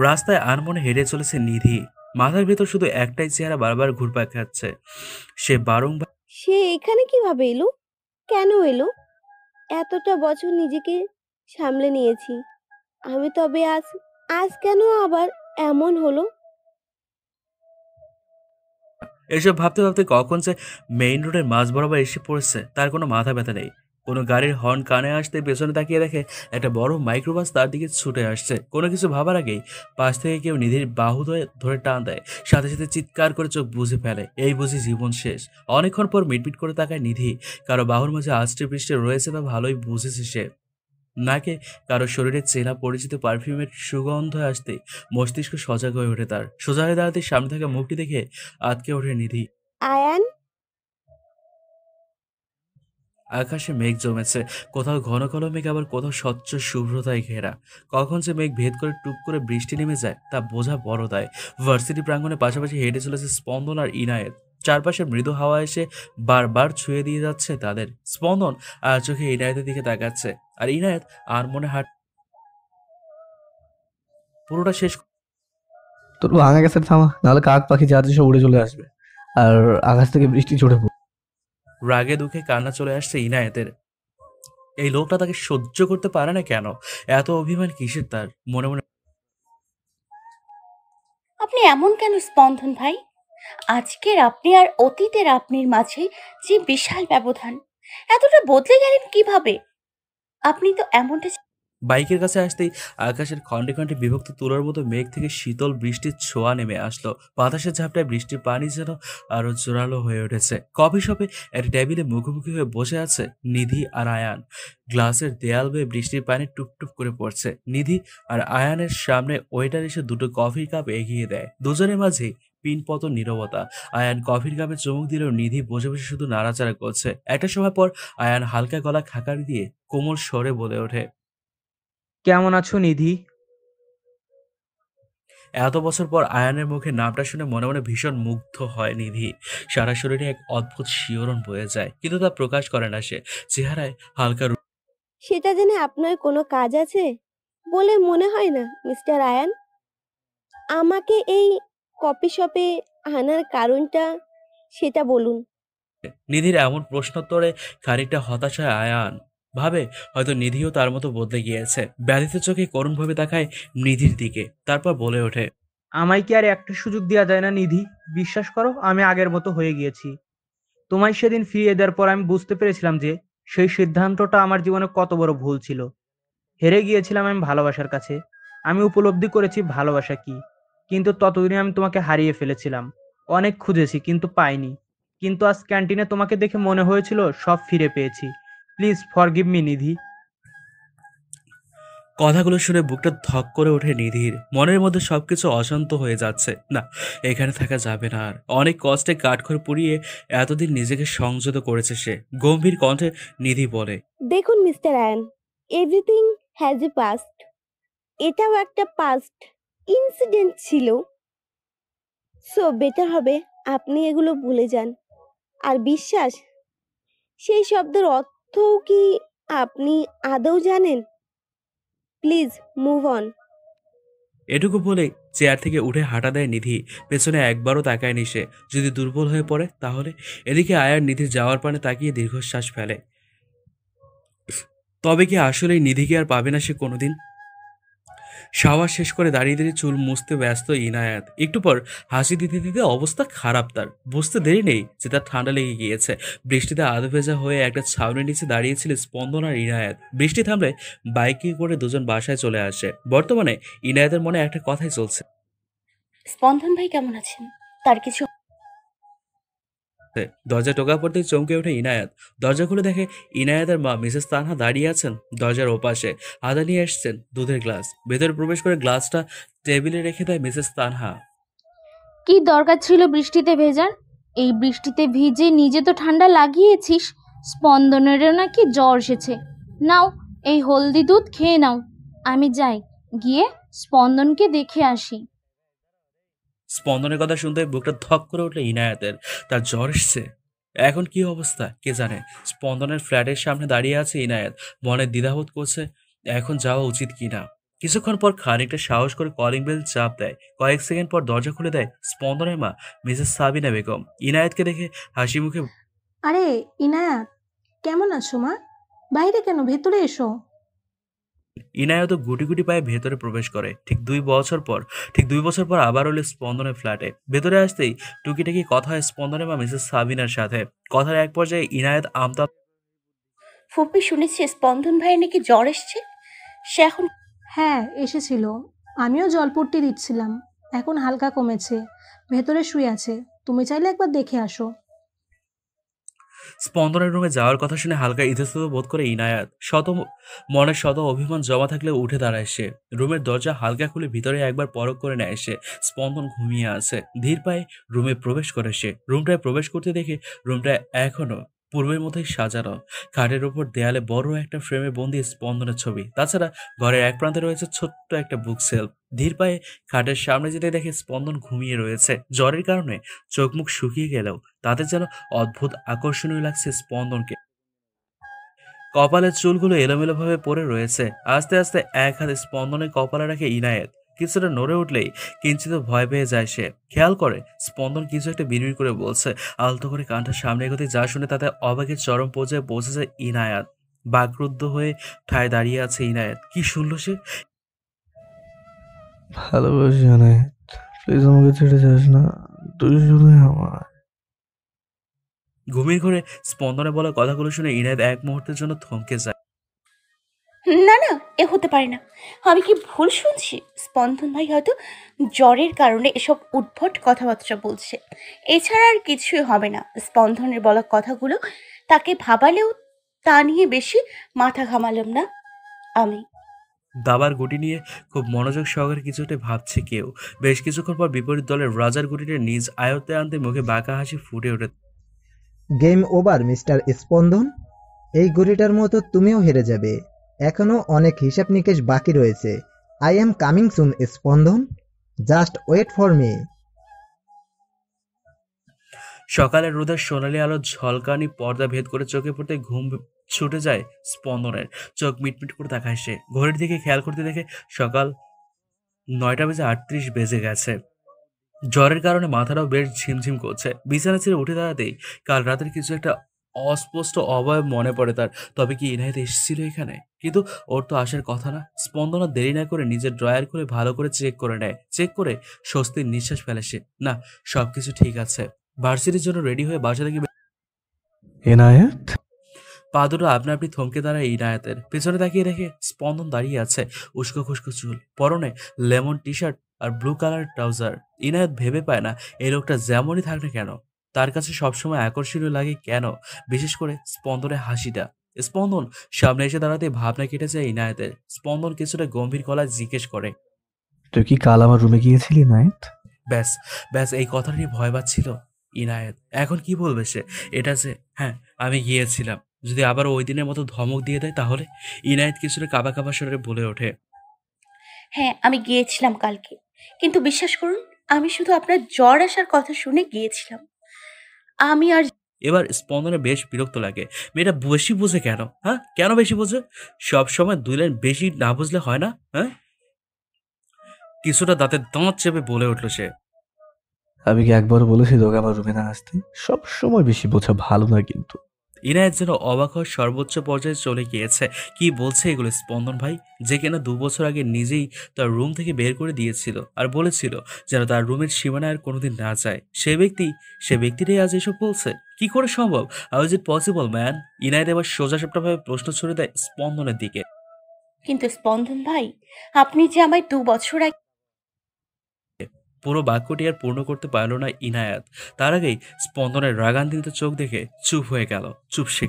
রাস্তায় আনমনে হেঁটে চলেছে নিধি। মাথার ভেতর শুধু একটাই চেহারা বারবার ঘুরপাক খাচ্ছে। সে বারংবার সে এখানে কিভাবে এলো? কেন এলো? এতটা বছর নিজেকে সামলে নিয়েছি আমি, তবে আজ আজ কেন আবার এমন হলো? এসব ভাবতে ভাবতে কখন যে মেইন রোডের মাঝ বরাবর এসে পড়েছে তার কোনো মাথা ব্যথা নেই। কোনো গাড়ির হর্ন কানে আসতে পেছনে তাকিয়ে দেখে একটা বড় মাইক্রোবাস তার দিকে ছুটে আসছে। কোনো কিছু ভাবার আগেই পাশ থেকে কেউ নিধির বাহু ধরে টান দেয়, সাথে সাথে চিৎকার করে চোখ বুঝে ফেলে, এই বুঝি জীবন শেষ। অনেকক্ষণ পর মিটমিট করে তাকায় নিধি। কারো বাহুর মাঝে আষ্টে পৃষ্ঠে রয়েছে তা ভালোই বুঝেছে সে। নাকে কারো শরীরে চেনা পরিচিত পারফিউমের সুগন্ধ আসতে মস্তিষ্ক সজাগ হয়ে ওঠে তার। সোজা হয়ে দাঁড়াতে সামনে থাকা মুখটি দেখে আটকে ওঠে নিধি। আয়ান, আকাশে মেঘ জমেছে, কোথাও ঘন ঘন মেঘ, আবার কোথাও স্বচ্ছ শুভ্রতায় ঘেরা। কখন যে মেঘ ভেদ করে টুপ করে বৃষ্টি নেমে যায় তা বোঝা বড় দায়। ভার্সিটি প্রাঙ্গণে পাশাপাশি হেঁটে চলেছে স্পন্দন আর ইনায়েত। চারপাশে মৃদু হাওয়া এসে বারবার ছুঁয়ে দিয়ে যাচ্ছে তাদের। স্পন্দন আর চোখে ইনায়েতের দিকে তাকাচ্ছে, আর ইনায়েত আর মনে হাট পুরোটা শেষ। তোর ভাঙা গেছে থামা, নাহলে কাক পাখি যা আছে সব উড়ে চলে আসবে আর আকাশ থেকে বৃষ্টি ঝরে পড়বে। রাগে দুঃখে কান্না চলে আসছে ইনায়েতের। এই লোকটা তাকে সহ্য করতে পারে না কেন? এত অভিমান কিসের তার? মনে মনে আপনি এমন কেন স্পন্দন ভাই? আজকের আপনি আর অতীতের আপনির মাঝে যে বিশাল ব্যবধান, এতটা বদলে গেলেন কিভাবে? আপনি তো এমনটা বাইকের কাছে আসতেই আকাশের খণ্ডে খণ্ডে বিভক্ত তুলোর মতো মেঘ থেকে শীতল বৃষ্টির ছোঁয়া নেমে আসলো। বাতাসের ঝাপটায় বৃষ্টির পানি যেন আরো জোরালো হয়ে উঠেছে। কফি শপে একটা টেবিলে মুখোমুখি হয়ে বসে আছে নিধি আর আয়ান। গ্লাসের দেয়াল বেয়ে বৃষ্টির পানি টুপটুপ করে পড়ছে। নিধি আর আয়ানের সামনে ওয়েটার এসে দুটো কফির কাপ এগিয়ে দেয়। দুজনের মাঝে পিনপতন নীরবতা। আয়ান কফির কাপে চুমুক দিলেও নিধি বসে বসে শুধু নাড়াচাড়া করছে। একটা সময় পর আয়ান হালকা গলা খাকারি দিয়ে কোমল স্বরে বলে ওঠে, কেমন আছো নিধি? এত বছর পর আয়ানের মুখে নামটা শুনে মনে মনে ভীষণ মুগ্ধ হয় নিধি। সারা শরীরে এক অদ্ভুত শিহরণ বয়ে যায়, কিন্তু তা প্রকাশ করে না সে। চেহারায় হালকা সেটা জেনে আপনার কোনো কাজ আছে বলে মনে হয় না মিস্টার আয়ান। আমাকে এই কফি শপে আনার কারণটা সেটা বলুন। নিধির এমন প্রশ্নোত্তরে খানিকটা হতাশ হয় আয়ান। ভাবে হয়তো নিধিও তার মতো বদলে গিয়েছে। ব্যথিত চোখে করুণভাবে তাকায় নিধির দিকে, তারপর বলে ওঠে, আমায় কি আর একটা সুযোগ দেওয়া যায় না নিধি? বিশ্বাস করো, আমি আগের মতো হয়ে গিয়েছি। তোমায় সেদিন ফিরিয়ে দেওয়ার পর আমি বুঝতে পেরেছিলাম যে সেই সিদ্ধান্তটা আমার জীবনে কত বড় ভুল ছিল। হেরে গিয়েছিলাম আমি ভালোবাসার কাছে। আমি উপলব্ধি করেছি ভালোবাসা কি, কিন্তু ততদিনে আমি তোমাকে হারিয়ে ফেলেছিলাম। অনেক খুঁজেছি কিন্তু পাইনি, কিন্তু আজ ক্যান্টিনে তোমাকে দেখে মনে হয়েছিল সব ফিরে পেয়েছি। প্লিজ ফরগিভ মি নিধি। কথাগুলো শুনে বুকটা ধক করে ওঠে নিধির। মনের মধ্যে সবকিছু অশান্ত হয়ে যাচ্ছে। না, এখানে থাকা যাবে না আর। অনেক কষ্টে কাঠখড় পুড়িয়ে এতদিন নিজেকে সংযত করেছে সে। গম্ভীর কণ্ঠে নিধি বলে, দেখুন mister Ayaan, everything has a past. এটাও একটা পাস্ট ইনসিডেন্ট ছিল। সো বেটার হবে আপনি এগুলো ভুলে যান। আর বিশ্বাস, সেই শব্দের অর্থও কি আপনি আদৌ জানেন? Please move on. এটুকু বলে চেয়ার থেকে উঠে হাঁটা দেয় নিধি। পেছনে একবারও তাকায়নি সে। যদি দুর্বল হয়ে পড়ে তাহলে। এদিকে আয়ার নিধির যাওয়ার পানে তাকিয়ে দীর্ঘশ্বাস ফেলে। তবে কি আসলেই নিধিকে আর পাবে না সে কোনোদিন? শাওয়ার শেষ করে দাঁড়িয়ে দাঁড়িয়ে চুল মুছতে ব্যস্ত ইনায়াত। একটু পর হাসি দিতে দিতে অবস্থা খারাপ তার। বুঝতে দেরি নেই যে তার ঠান্ডা লেগে গিয়েছে। বৃষ্টিতে আধ ভেজা হয়ে একটা ছাউনির নিচে দাঁড়িয়েছিল স্পন্দন আর ইনায়াত। বৃষ্টি থামলে বাইকে করে দুজন বাসায় চলে আসে। বর্তমানে ইনায়াতের মনে একটা কথাই চলছে, স্পন্দন ভাই কেমন আছেন? তার কিছু দরজা টোকা পড়তেই চমকে ওঠে ইনায়াত। দরজা খুলে দেখে ইনায়াতের মা মিসেস তানহা দাঁড়িয়ে আছেন দরজার ওপাশে। আদা নিয়ে এসছেন দুধের গ্লাস। ভেতরে প্রবেশ করে গ্লাসটা টেবিলে রেখে দেয় মিসেস তানহা। কি দরকার ছিল বৃষ্টিতে ভেজার? এই বৃষ্টিতে ভিজে নিজে তো ঠান্ডা লাগিয়েছিস। স্পন্দনেরও নাকি জ্বর এসেছে। নাও, এই হলদি দুধ খেয়ে নাও। আমি যাই, গিয়ে স্পন্দনকে দেখে আসি। স্পন্দনের কথা শুনতে বুকটা ধক করে উঠলে ইনায়াতের। তার জ্বর এসছে। এখন কি অবস্থা কে জানে। স্পন্দনের ফ্ল্যাটের সামনে দাঁড়িয়ে আছে ইনায়াত। মনে দ্বিধাবোধ করছে এখন যাওয়া উচিত কিনা। কিছুক্ষণ পর খানিকটা সাহস করে কলিং বেল চাপ দেয়। কয়েক সেকেন্ড পর দরজা খুলে দেয় স্পন্দনের মা মিসেস সাবিনা বেগম। ইনায়াতকে দেখে হাসি মুখে, আরে ইনায়াত, কেমন আছো মা? বাইরে কেন, ভেতরে এসো। ইনায়াত গুটি গুটি পায়ে ভেতরে প্রবেশ করে। ঠিক 2 বছর পর আবার হলো স্পন্দনের ফ্ল্যাটে। ভেতরে আসতেই টুকিটাকি কথা হয় স্পন্দনের মা মিসেস সাবিনার সাথে। কথার এক পর্যায়ে ইনায়াত আমতা, ফুপি শুনেছি স্পন্দন ভাইয়ের নাকি জ্বর এসছে। সে এখন হ্যাঁ এসেছিল, আমিও জলপট্টি দিচ্ছিলাম। এখন হালকা কমেছে, ভেতরে শুয়ে আছে। তুমি চাইলে একবার দেখে আসো। স্পন্দনের রুমে যাওয়ার কথা শুনে হালকা ইতস্তত বোধ করে ইনায়াত। মনের শত অভিমান জমা থাকলে উঠে দাঁড়ায় সে। রুমের দরজা হালকা খুলে ভিতরে একবার পরখ করে নেয় সে। স্পন্দন ঘুমিয়ে আছে। ধীর পায়ে রুমে প্রবেশ করে সে। রুমটায় প্রবেশ করতে দেখে রুমটা এখনো পূর্বের মতোই সাজানো। খাটের উপর দেয়ালে বড় একটা ফ্রেমে বন্দি স্পন্দনের ছবি। তাছাড়া ঘরের এক প্রান্তে রয়েছে ছোট্ট একটা বুক সেলফ। ধীর পায়ে খাটের সামনে যেতে দেখে স্পন্দন ঘুমিয়ে রয়েছে। জ্বরের কারণে চোখ মুখ শুকিয়ে গেলেও তাতে যেন অদ্ভুত আকর্ষণীয় লাগছে স্পন্দনকে। কপালের চুলগুলো এলোমেলোভাবে পড়ে রয়েছে। আস্তে আস্তে এক হাতে স্পন্দনের কপালে রাখে ইনায়েত। কিছুটা নড়ে উঠলেই কিঞ্চিত ভয় পেয়ে যায় সে। খেয়াল করে স্পন্দন কিছু একটা বিড়বিড় করে বলছে। আলতো করে কানটা সামনে এগোতে যা শুনে তাতে অবাকের চরম পর্যায়ে পৌঁছে যায় ইনায়াত। বাকরুদ্ধ হয়ে ঠায় দাঁড়িয়ে আছে ইনায়েত। কি শুনল সে? ভালোবাসি অনেক, প্লিজ আমাকে ছেড়ে যাস না, তুই শুধু আমার। ঘুমির ঘরে স্পন্দনে বলা কথাগুলো শুনে ইনায়েত এক মুহূর্তের জন্য থমকে যায়। না না, এ হতে পারে না। আমি কি ভুল শুনছি? স্পন্দন ভাই হয়তো জ্বরের কারণে এসব উদ্ভট কথাবার্তা বলছে। এছাড়া আর কিছুই হবে না। স্পন্দনের বলা কথাগুলো তাকে ভাবালেও তা নিয়ে বেশি মাথা ঘামালাম না আমি। দাবার গুটি নিয়ে খুব মনোযোগ সহকারে কিছুটা ভাবছে কেউ। বেশ কিছুক্ষণ পর বিপরীত দলের রাজার গুটিটা নিজ আয়ত্তে আনতে মুখে বাঁকা হাসি ফুটে ওঠে। গেম ওভার মিস্টার স্পন্দন। এই ঘড়িটার মতো তুমিও হেরে যাবে। এখনো অনেক হিসাব নিকেশ বাকি রয়েছে। আই এম কামিং সুন স্পন্দন, জাস্ট ওয়েট ফর মি। সকালের রোদের সোনালি আলো ঝলকানি পর্দা ভেদ করে চোখে পড়তে ঘুম ছুটে যায় স্পন্দনের। চোখ মিটমিট করে তাকায় সে। ঘড়ির দিকে খেয়াল করতে দেখে সকাল 9:38 বেজে গেছে। জ্বরের কারণে মাথাটাও বেশ ঝিমঝিম করছে। বিছানা ছেড়ে উঠে দাঁড়াতেই কাল রাতের কিছু একটা অস্পষ্ট অবয়ব মনে পড়ে তার। তবে কি ইনায়েত এসেছিল এখানে? কিন্তু ওর তো আসার কথা না। স্পন্দন দেরি না করে নিজের ড্রয়ার খুলে ভালো করে চেক করে নেয়। চেক করে স্বস্তির নিঃশ্বাস ফেলে সে। না, সবকিছু ঠিক আছে। ভার্সিটির জন্য রেডি হয়ে বাসা থেকে এনায়েত, পা দুটো আপনা আপনি থমকে দাঁড়ায় ইনায়েতের। পেছনে তাকিয়ে দেখে স্পন্দন দাঁড়িয়ে আছে, উস্কো খুস্কো চুল, পরনে লেমন টি শার্ট আর ব্লু কালার ট্রাউজার। ইনায়েত ভেবে পায় না এই লোকটা যেমনই থাক না কেন তার কাছে সবসময় আকর্ষণীয় লাগে কেন, বিশেষ করে স্পন্দনের হাসিটা। স্পন্দন সামনে এসে দাঁড়াতে ভাবনা কেটে যায় ইনায়েতের। স্পন্দন কিছুটা গম্ভীর গলায় জিজ্ঞেস করে, তুই কি কাল আমার রুমে গিয়েছিলি নায়েত? ব্যাস ব্যাস, এই কথাটা নিয়ে ভয় পাচ্ছিল ইনায়েত। এখন কি বলবে সে? এটা যে হ্যাঁ আমি গিয়েছিলাম, যদি আবার ওই দিনের মতো ধমক দিয়ে দেয় তাহলে? ইনায়েত কিছুটা কাবা কাবা স্বরে বলে ওঠে, হ্যাঁ আমি গিয়েছিলাম কালকে, কিন্তু বিশ্বাস করুন আমি শুধু আপনার জ্বর আসার কথা শুনে গিয়েছিলাম। আমি আর এবার স্পন্দনে বেশ বিরক্ত লাগে। মেয়েটা বেশি বোঝে কেন? হ্যাঁ, কেন বেশি বোঝে? সব সময় 2 লাইন বেশি না বুঝলে হয় না? হ্যাঁ, কিছুটা দাঁতে দাঁত চেপে বলে উঠল সে। আমি কি একবারও বলেছি তোকে আমার রুমে না আসতে? সব সময় বেশি বোঝা ভালো না কিন্তু। ইনায়েত যেন অবাক হওয়ার সর্বোচ্চ পর্যায়ে চলে গিয়েছে। কি বলছে এগুলো স্পন্দন ভাই, যে কিনা 2 বছর আগে নিজেই তার রুম থেকে বের করে দিয়েছিল আর বলেছিল যেন তার রুমের সীমানায় আর কোনোদিন না যায়। সে ব্যক্তিটাই আজ এসব বলছে? কি করে সম্ভব? How is it possible man? Inayat এবার সোজাসাপটা ভাবে প্রশ্ন ছুড়ে দেয় স্পন্দনের দিকে। কিন্তু স্পন্দন ভাই, আপনি যে আমায় 2 বছর আগে পুরো বাক্যটি আর পূর্ণ করতে পারল না ইনায়াত। তার আগেই স্পন্দনের রাগান্বিত চোখ দেখে চুপসে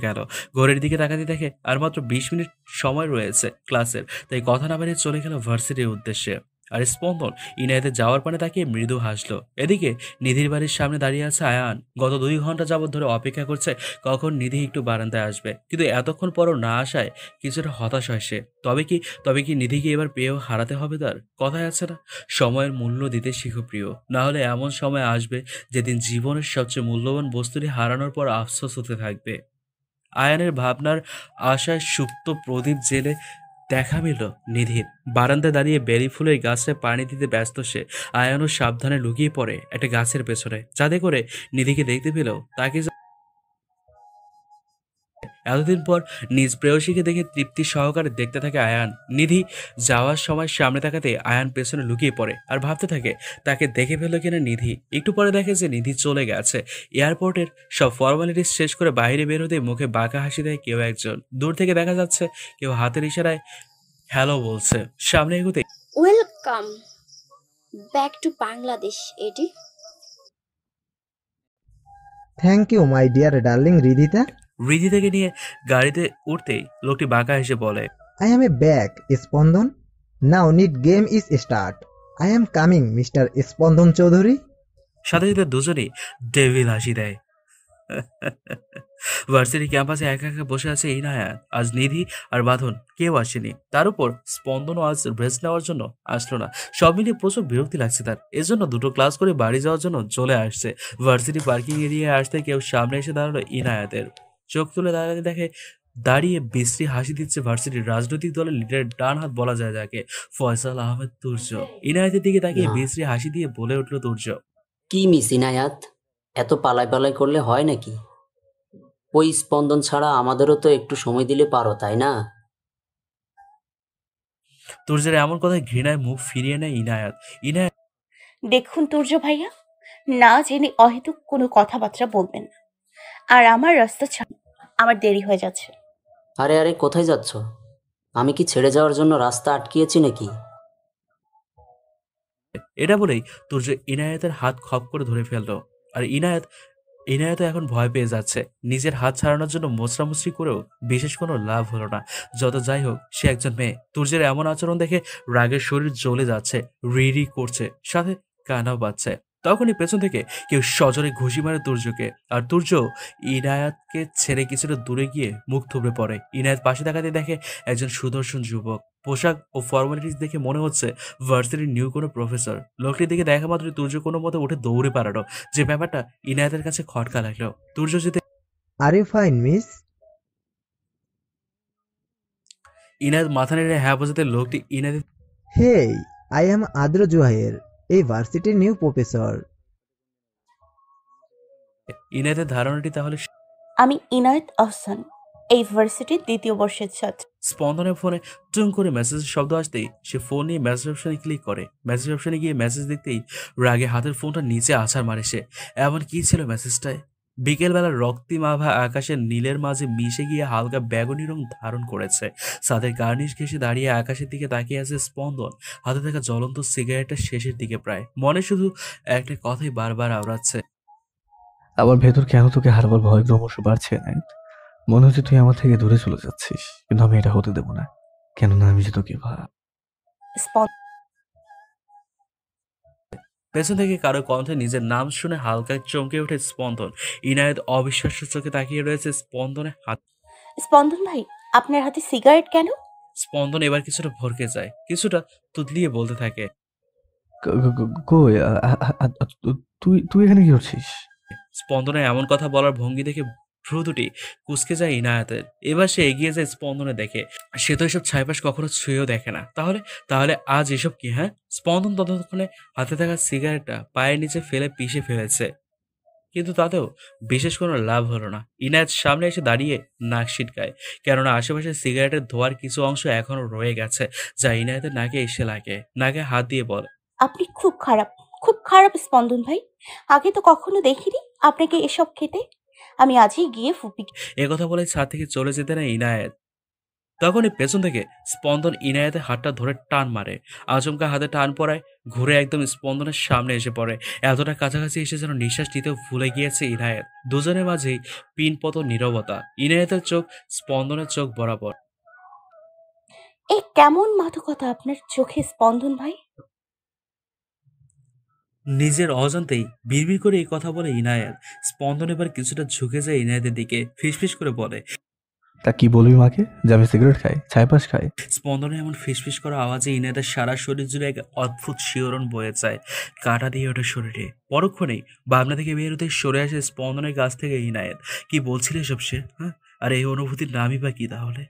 গেল। ঘড়ির দিকে তাকাতে দেখে আর মাত্র 20 মিনিট সময় রয়েছে ক্লাসের। তাই কথা না বাড়িয়ে চলে গেল ভার্সিটির উদ্দেশ্যে। আর স্পন্দন ইনায়েতের যাওয়ার পানে তাকিয়ে মৃদু হাসলো। এদিকে নিধির বাড়ির সামনে দাঁড়িয়ে আছে আয়ান। গত 2 ঘন্টা যাবৎ ধরে অপেক্ষা করছে কখন নিধি একটু বারান্দায় আসবে, কিন্তু এতক্ষণ পরও না আসায় কিছুটা হতাশ হয় সে। তবে কি নিধিকে এবার পেয়েও হারাতে হবে তার? কথায় আছে না, সময়ের মূল্য দিতে শিখো প্রিয়, না হলে এমন সময় আসবে যেদিন জীবনের সবচেয়ে মূল্যবান বস্তুটি হারানোর পর আফসোস হতে থাকবে। আয়ানের ভাবনার আশায় সুপ্ত প্রদীপ জেলে দেখা মিলল নিধির। বারান্দায় দাঁড়িয়ে বেলি ফুলের গাছে পানি দিতে ব্যস্ত সে। আয়ানও সাবধানে লুকিয়ে পড়ে একটা গাছের পেছনে, যাতে করে নিধিকে দেখতে পেলেও তাকে এতদিন পর নিজ প্রেয়সীকে দেখে তৃপ্তি সহকারে দেখতে থাকে আয়ান। নিধি যাওয়ার সময় সামনে তাকাতে আয়ান পেছনে লুকিয়ে পড়ে আর ভাবতে থাকে তাকে দেখে ফেলল কিনা নিধি। একটু পরে দেখে যে নিধি চলে গেছে। এয়ারপোর্টের সব ফর্মালিটিস শেষ করে বাইরে বের হতে মুখে বাঁকা হাসি দেয় কেউ একজন। দূর থেকে দেখা যাচ্ছে কেউ হাতের ইশারায় হ্যালো বলছে। সামনে এগোতে welcome back to Bangladesh AD. Thank you my dear darling Ridita. Riddhi থেকে নিয়ে গাড়িতে উঠতেই লোকটি বাঁকা হেসে বলে, I am back, Spondon. Now need game is start. I am coming, Mr. Spondon Choudhury. সাথে সাথে দুজনেই ডেভিল হাসি দেয়। ভার্সিটি ক্যাম্পাসে একা একা বসে আছে ইনায়াত। আজ নিধি আর বাঁধন কেউ আসেনি। তার উপর স্পন্দনও আজ রেস্ট নেওয়ার জন্য আসলো না। সব মিলিয়ে প্রচুর বিরক্তি লাগছে তার। এজন্য 2টো ক্লাস করে বাড়ি যাওয়ার জন্য চলে আসছে। ভার্সিটি পার্কিং এরিয়ায় আসতে কেউ সামনে এসে দাঁড়ালো ইনায়াতের। চোখ তুলে দাঁড়াতে দেখে দাঁড়িয়ে বিশ্রী হাসি দিচ্ছে ভার্সিটির রাজনৈতিক দলের লিডারের ডান হাত বলা যায় যাকে, ফয়সাল আহমেদ তুর্য। ইনায়াতের দিকে তাকিয়ে বিশ্রী হাসি দিয়ে বলে উঠল তুর্য, কি মিস ইনায়াত, এত পালাই পালাই করলে হয় নাকি? ওই স্পন্দন ছাড়া আমাদেরও তো একটু সময় দিলে পারো, তাই না? তুর্যের এমন কথায় ঘৃণায় মুখ ফিরিয়ে নেয় ইনায়াত। দেখুন তুর্য ভাইয়া, না জেনে অহেতুক কোনো কথাবার্তা বলবেন না। আর আমার রাস্তা ছাড়, আমার দেরি হয়ে যাচ্ছে। আরে আরে, কোথায় যাচ্ছ? আমি কি ছেড়ে যাওয়ার জন্য রাস্তা আটকিয়েছি নাকি? এটা বলেই তুর্য ইনায়েতের হাত খপ করে ধরে ফেললো। আর ইনায়েত এখন ভয় পেয়ে যাচ্ছে। নিজের হাত ছাড়ানোর জন্য মোচড়ামুচড়ি করেও বিশেষ কোনো লাভ হলো না। যত যাই হোক, সে একজন মেয়ে। তুর্যের এমন আচরণ দেখে রাগের শরীর জ্বলে যাচ্ছে, রি করছে, সাথে কান্নাও পাচ্ছে। তখনই পেছন থেকে কেউ সজোরে ঘুষি মারে তুর্যকে। আর তুর্য ইনায়াতকে ছেড়ে কিছুটা দূরে গিয়ে মুখ থুবড়ে পড়ে। ইনায়াত পাশে তাকাতে দেখে একজন সুদর্শন যুবক। পোশাক ও ফর্মালিটিস দেখে মনে হচ্ছে ভার্সিটির নিউ কোনো প্রফেসর। লোকটির দিকে দেখা মাত্র তুর্য কোনো মতে উঠে দৌড়ে পালালো। যে ব্যাপারটা ইনায়াতের কাছে খটকা লাগলো। তুর্য যেতে are you fine miss? Inayat মাথা নেড়ে হ্যাঁ বোঝাতে লোকটি ইনায়াতের হেই, আই এম আদ্র জোহাইর, এই ভার্সিটির নিউ প্রফেসর। ইনায়াতের ধারণাটি তাহলে আমি ইনায়েত আহসান, এই ভার্সিটির 2য় বর্ষের ছাত্র। স্পন্দনের ফোনে টুং করে মেসেজের শব্দ আসতেই সে ফোন নিয়ে মেসেজ অপশনে ক্লিক করে। মেসেজ অপশনে গিয়ে মেসেজ দেখতেই রাগে হাতের ফোনটা নিচে আছাড় মারে সে। এমন কি ছিল মেসেজটায়? বিকেলবেলার রক্তিম আভা আকাশের নীলের মাঝে মিশে গিয়ে হালকা বেগুনি রং ধারণ করেছে। ছাদের গার্নিশ ঘেঁষে দাঁড়িয়ে আকাশের দিকে তাকিয়ে আছে স্পন্দন। হাতে থাকা জ্বলন্ত সিগারেটের শেষের দিকে প্রায়। মনে শুধু একটা কথাই বারবার আওড়াচ্ছে, আমার ভেতর কেন তোকে হারবার ভয় ক্রমশ বাড়ছে নাইট। মনে হচ্ছে তুই আমার থেকে দূরে চলে যাচ্ছিস, কিন্তু আমি এটা হতে দেবো না। কেননা আমি যে তোকে পেছন থেকে কারো কণ্ঠে নিজের নাম শুনে হালকা চমকে ওঠে স্পন্দন। ইনায়েত অবিশ্বাস্য চোখে তাকিয়ে রয়েছে স্পন্দনের হাত। স্পন্দন ভাই, আপনার হাতে সিগারেট কেন? স্পন্দন এবার কিছুটা ভরকে যায়, কিছুটা তুতলিয়ে বলতে থাকে, কই তুই তুই এখানে কি করছিস? স্পন্দনের এমন কথা বলার ভঙ্গি দেখে ভ্রু দুটি কুঁচকে যায় ইনায়েতের। এবার সে এগিয়ে যায় স্পন্দনে দেখে। সে তো এসব ছাইপাশ কখনো ছুঁয়েও দেখে না। তাহলে তাহলে আজ এসব কি? হ্যাঁ, স্পন্দন ততক্ষণে হাতে থাকা সিগারেটটা পায়ের নিচে ফেলে পিষে ফেলেছে, কিন্তু তাতেও বিশেষ কোনো লাভ হলো না। ইনায়েত সামনে এসে দাঁড়িয়ে নাক সিটকায়, কেননা আশেপাশে সিগারেটের ধোয়ার কিছু অংশ এখনো রয়ে গেছে, যা ইনায়েতের নাকে এসে লাগে। নাকে হাত দিয়ে বলে, আপনি খুব খারাপ স্পন্দন ভাই। আগে তো কখনো দেখিনি আপনাকে এসব খেতে। আমি আজই গিয়ে ফুপি। একথা বলে ছাদ থেকে চলে যেতে না ইনায়েত। তখনই পেছন থেকে স্পন্দন ইনায়েতের হাতটা ধরে টান মারে। আচমকা হাতে টান পড়ায় ঘুরে একদম স্পন্দনের সামনে এসে পড়ে। এতটা কাছাকাছি এসে যেন নিঃশ্বাস নিতেও ভুলে গিয়েছে ইনায়েত। দুজনের মাঝেই পিনপত নীরবতা। ইনায়েতের চোখ স্পন্দনের চোখ বরাবর। এই কেমন মাদকতা আপনার চোখে স্পন্দন ভাই? নিজের অজান্তেই বিড়বিড় করে এই কথা বলে ইনায়েত। স্পন্দন এবার কিছুটা ঝুঁকে যায় ইনায়েতের দিকে, ফিসফিস করে বলে, তা কি বলবি মাকে যে আমি সিগারেট খাই, ছাইপাশ খাই? স্পন্দনে এমন ফিসফিস করা আওয়াজে ইনায়েতের সারা শরীর জুড়ে এক অদ্ভুত শিহরণ বয়ে যায়, কাটা দিয়ে ওঠে শরীরে। পরক্ষণেই ভাবনা থেকে বের হতে সরে আসে স্পন্দনের কাছ থেকে ইনায়েত। কি বলছিল এসব সে? হ্যাঁ, আর এই অনুভূতির নামই বা কি তাহলে?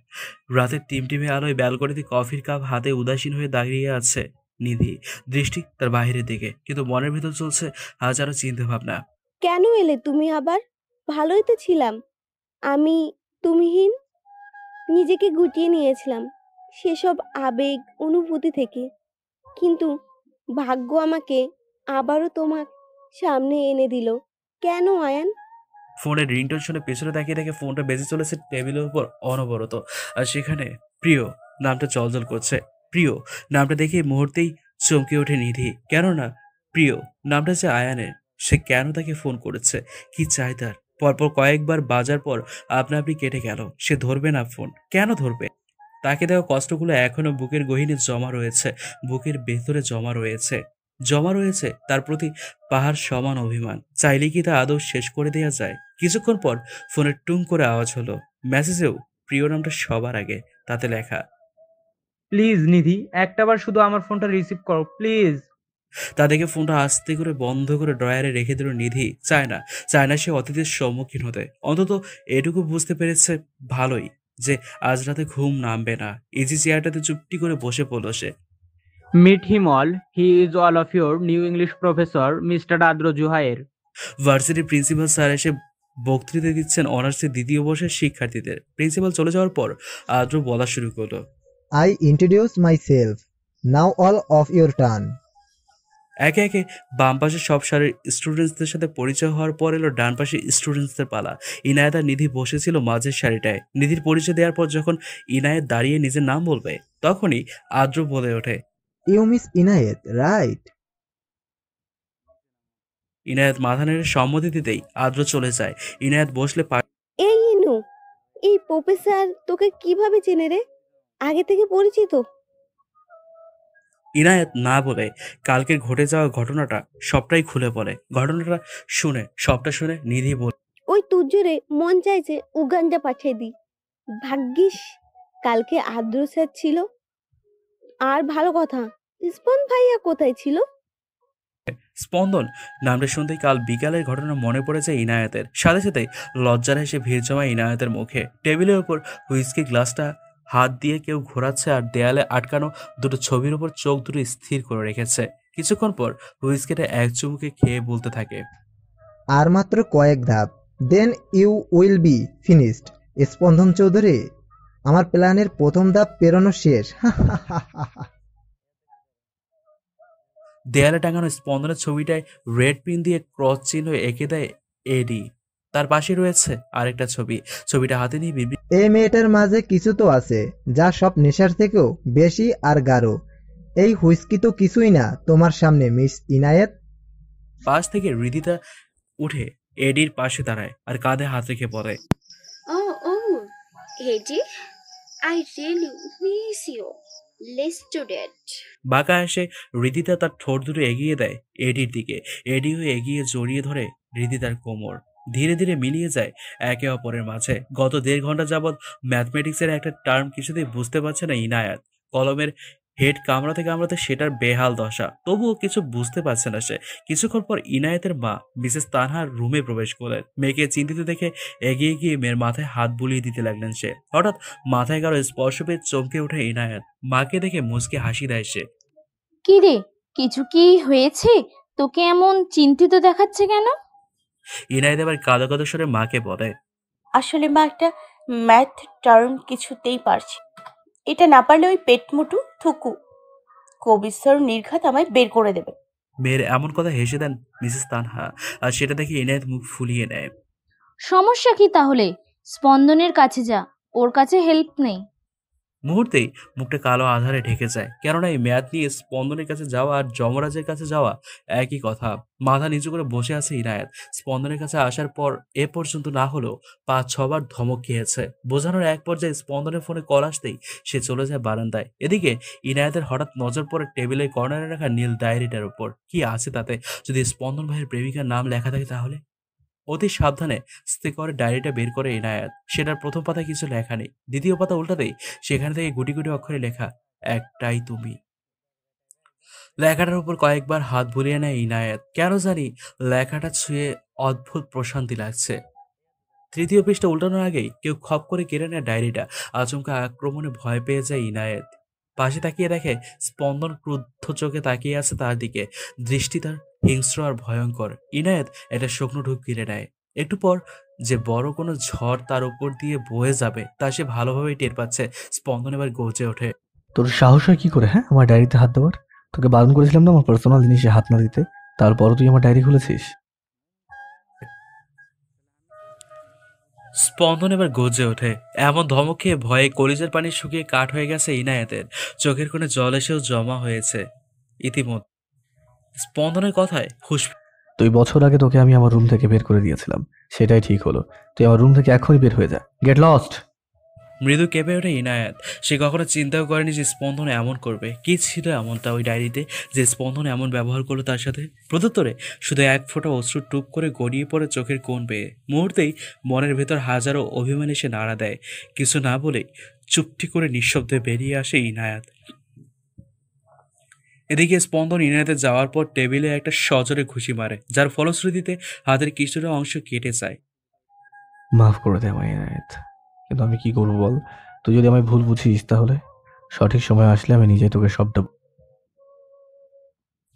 রাতের টিমটিমে আলোয় ব্যালকনিতে কফির কাপ হাতে উদাসীন হয়ে দাঁড়িয়ে আছে নিধি, দৃষ্টি তার বাইরের দিকে, কিন্তু মনের ভিতর চলছে হাজারো চিন্তা ভাবনা। কেন এলে তুমি আবার? ভালোই তো ছিলাম আমি, তুমিহীন। নিজেকে গুটিয়ে নিয়েছিলাম সেসব আবেগ অনুভূতি থেকে, কিন্তু ভাগ্য আমাকে আবারও তোমার সামনে এনে দিল। কেন আয়ান? ফোনের রিংটোন শুনে পেছনে তাকিয়ে দেখে ফোনটা বেজে চলেছে টেবিলের উপর অনবরত, আর সেখানে প্রিয় নামটা জলজল করছে। প্রিয় নামটা দেখে মুহূর্তেই চমকে ওঠে নিধি, কেননা প্রিয় নামটা যে আয়ানের। সে কেন তাকে ফোন করেছে? কি চাই তার? পরপর কয়েকবার বাজার পর আপনা আপনি কেটে গেল। সে ধরবে না ফোন, কেন ধরবে? তাকে দেওয়া কষ্টগুলো এখনো বুকের গহীনে জমা রয়েছে, বুকের ভেতরে জমা রয়েছে তার প্রতি পাহাড় সমান অভিমান। চাইলে কি তা আদৌ শেষ করে দেওয়া যায়? কিছুক্ষণ পর ফোনের টুং করে আওয়াজ হলো। মেসেজেও প্রিয় নামটা সবার আগে, তাতে লেখা, প্লিজ নিধি, একটাবার শুধু আমার ফোনটা রিসিভ করো প্লিজ। তা দেখে ফোনটা আস্তে করে বন্ধ করে ড্রয়ারে রেখে দিল নিধি। চায় না সে অতিথির সম্মুখীন হতে। অন্তত এটুকু বুঝতে পেরেছে ভালোই যে আজ রাতে ঘুম নামবে না। ইজি চেয়ারটাতে চুপটি করে বসে পড়ল সে। Meet him all, he is all of your new English professor mister Adra Zuhair. ভার্সিটির প্রিন্সিপাল স্যার এসে বক্তৃতা দিচ্ছেন অনার্সের 2য় বর্ষের শিক্ষার্থীদের। প্রিন্সিপাল চলে যাওয়ার পর আদ্র বলা শুরু করলো, I introduce myself. Now all of your turn. একে একে বাম পাশে সব সারির স্টুডেন্টসদের সাথে পরিচয় হওয়ার পর এলো ডান পাশে স্টুডেন্টসদের পালা। ইনায়েত আর নিধি বসেছিল মাঝের সারিটায়। নিধির পরিচয় দেওয়ার পর যখন ইনায়েত দাঁড়িয়ে নিজের নাম বলবে, তখনই আদ্র বলে ওঠে, you miss Inayat, right? Inayat মাথা নেড়ে সম্মতি দিতেই আদ্র চলে যায়। ইনায়েত বসলে এই ইনু, এই প্রফেসর তোকে কিভাবে চেনে রে? আগে থেকে পরিচিত? ইনায়েত না বলে কালকের ঘটে যাওয়া ঘটনাটা সবটাই খুলে বলে। ঘটনাটা সবটা শুনে নিধি বলে, ওই তুজ্জোরে মন চাইছে উগান্ডা পাঠিয়ে দি। ভাগ্যিস কালকে আদ্র স্যার ছিল। আর ভালো কথা, স্পন ভাইয়া কোথায় ছিল? স্পন্দন নামটা শুনতেই কাল বিকালের ঘটনা মনে পড়ে যায় ইনায়েতের। সাথে সাথে লজ্জার হেসে ভিড় জমায় ইনায়েতের মুখে। টেবিলের ওপর হুইস্কি গ্লাসটা হাত দিয়ে কেউ ঘোরাচ্ছে আর দেয়ালে আটকানো দুটো ছবির ওপর চোখ দুটো স্থির করে রেখেছে। কিছুক্ষণ পর হুইস্কিটা এক চুমুকে খেয়ে বলতে থাকে, আর মাত্র কয়েক ধাপ, then you will be finished. Spandan Chowdhury, আমার প্ল্যানের প্রথম ধাপ পেরোনো শেষ। দেয়ালে টাঙানো স্পন্দনের ছবিটায় রেড পিন দিয়ে ক্রস চিহ্ন এঁকে দেয় এডি। তার পাশে রয়েছে আরেকটা ছবিটা হাতে নিয়ে বিবি, এই মেয়েটার মাঝে কিছু তো আছে যা সব নেশার থেকেও বেশি আর গাঢ়। এই হুইস্কি তো কিছুই না তোমার সামনে, মিস ইনায়েত। পাশ থেকে হৃদিতা উঠে এডির পাশে দাঁড়ায় আর কাঁধে হাত রেখে বলে, Oh, Eddie, I really miss you. Let's do that. বাঁকা এসে হৃদিতা তার ঠোঁট দুটো এগিয়ে দেয় এডির দিকে। এডিও এগিয়ে জড়িয়ে ধরে হৃদিতার কোমর। ধীরে ধীরে মিলিয়ে যায় একে অপরের মাঝে। গত 1.5 ঘন্টা যাবৎ ম্যাথমেটিক্সের একটা টার্ম কিছুতেই বুঝতে পারছে না ইনায়েত। কলমের হেড কামড়াতে সেটার বেহাল দশা, তবুও কিছু বুঝতে পারছে না সে। কিছুক্ষণ পর ইনায়েতের মা মিসেস তানহার রুমে প্রবেশ করলেন। মেয়েকে চিন্তিত দেখে এগিয়ে গিয়ে মেয়ের মাথায় হাত বুলিয়ে দিতে লাগলেন সে। হঠাৎ মাথায় কারো স্পর্শ পেয়ে চমকে ওঠে ইনায়েত। মাকে দেখে মুচকে হাসি দেয় সে। কি রে, কিছু কি হয়েছে? তোকে এমন চিন্তিত দেখাচ্ছে কেন? ইনায়েত এবার কাঁদো কাঁদো স্বরে মাকে বলে, আসলে মা, একটা ম্যাথ টার্ম কিছুতেই পারছি না। এটা না পারলে ওই পেটমুটু থুকু কবিস্তর নির্ঘাত আমায় বের করে দেবে। মেয়ের এমন কথা হেসে দেন মিসেস তানহা, আর সেটা দেখে ইনায়েত মুখ ফুলিয়ে নেয়। সমস্যা কি তাহলে? স্পন্দনের কাছে যা, ওর কাছে হেল্প নেই। মুহূর্তেই মুখটা কালো আধারে ঢেকে যায়। কেননা এই ম্যাথ নিয়ে স্পন্দনের কাছে যাওয়া আর যমরাজের কাছে যাওয়া একই কথা। মাথা নিচু করে বসে আছে ইনায়েত। স্পন্দনের কাছে আসার পর এ পর্যন্ত না হলেও 5-6 বার ধমক খেয়েছে। বোঝানোর এক পর্যায়ে স্পন্দনের ফোনে কল আসতেই সে চলে যায় বারান্দায়। এদিকে ইনায়েতের হঠাৎ নজর পড়ে টেবিলের কর্নারে রাখা নীল ডায়েরিটার উপর। কি আছে তাতে? যদি স্পন্দন ভাইয়ের প্রেমিকার নাম লেখা থাকে তাহলে? অতি সাবধানে করে ডায়েরিটা বের করে ইনায়েত। সেটার প্রথম পাতায় কিছু লেখা নেই। দ্বিতীয় পাতা উল্টাতেই সেখান থেকে গুটি গুটি অক্ষরে লেখা, একটাই তুমি। লেখাটার উপর কয়েকবার হাত বুলিয়ে নেয় ইনায়েত। কেন জানি লেখাটা ছুঁয়ে অদ্ভুত প্রশান্তি লাগছে। তৃতীয় পৃষ্ঠা উল্টানোর আগেই কেউ খপ করে কেড়ে নেয় ডায়েরিটা। আচমকা আক্রমণে ভয় পেয়ে যায় ইনায়েত। পাশে তাকিয়ে দেখে স্পন্দন ক্রুদ্ধ চোখে তাকিয়ে আছে তার দিকে। দৃষ্টি তার হিংস্র আর ভয়ঙ্কর। ইনায়েত একটা শুকনো ঢুক গিলে নেয়। একটু পর যে বড় কোনো ঝড় তার উপর দিয়ে বয়ে যাবে তা সে ভালোভাবেই টের পাচ্ছে। স্পন্দন এবার গর্জে ওঠে, তোর সাহস হয় কি করে, হ্যাঁ, আমার ডায়েরিতে হাত দেওয়ার? তোকে বারণ করেছিলাম না আমার পার্সোনাল জিনিসে হাত না দিতে, তারপরও তুই আমার ডায়েরি খুলেছিস। স্পন্দন এবার গর্জে ওঠে। এমন ধমক খেয়ে ভয়ে কলিজার পানি শুকিয়ে কাঠ হয়ে গেছে ইনায়েতের। চোখের কোণে জল এসেও জমা হয়েছে ইতিমধ্যে। স্পন্দনের কথায় হুঁশ, 2 বছর আগে তোকে আমি আমার রুম থেকে বের করে দিয়েছিলাম, সেটাই ঠিক হলো। তুই আমার রুম থেকে এখনই বের হয়ে যা, গেট লস্ট। মৃদু কেঁপে ওঠে ইনায়েত। সে কখনো চিন্তাও করেনি যে স্পন্দন এমন করবে। কি ছিল এমনটা ওই ডায়েরিতে যে স্পন্দন এমন ব্যবহার করলো তার সাথে? প্রত্যুত্তরে শুধু এক ফোঁটা অশ্রু টুপ করে গড়িয়ে পড়ে চোখের কোণ পেয়ে। মুহূর্তেই মনের ভেতর হাজারো অভিমান এসে নাড়া দেয়। কিছু না বলেই চুপটি করে নিঃশব্দে বেরিয়ে আসে ইনায়েত। এদিকে স্পন্দন ইনায়েতে যাওয়ার পর টেবিলে একটা সজোরে ঘুষি মারে, যার ফলশ্রুতিতে হাতের কিছুটা অংশ কেটে যায়। মাফ করে দে আমায় ইনায়েত, কিন্তু আমি কি করবো বল? তুই যদি আমায় ভুল বুঝিস তাহলে সঠিক সময় আসলে আমি নিজেই তোকে সবটা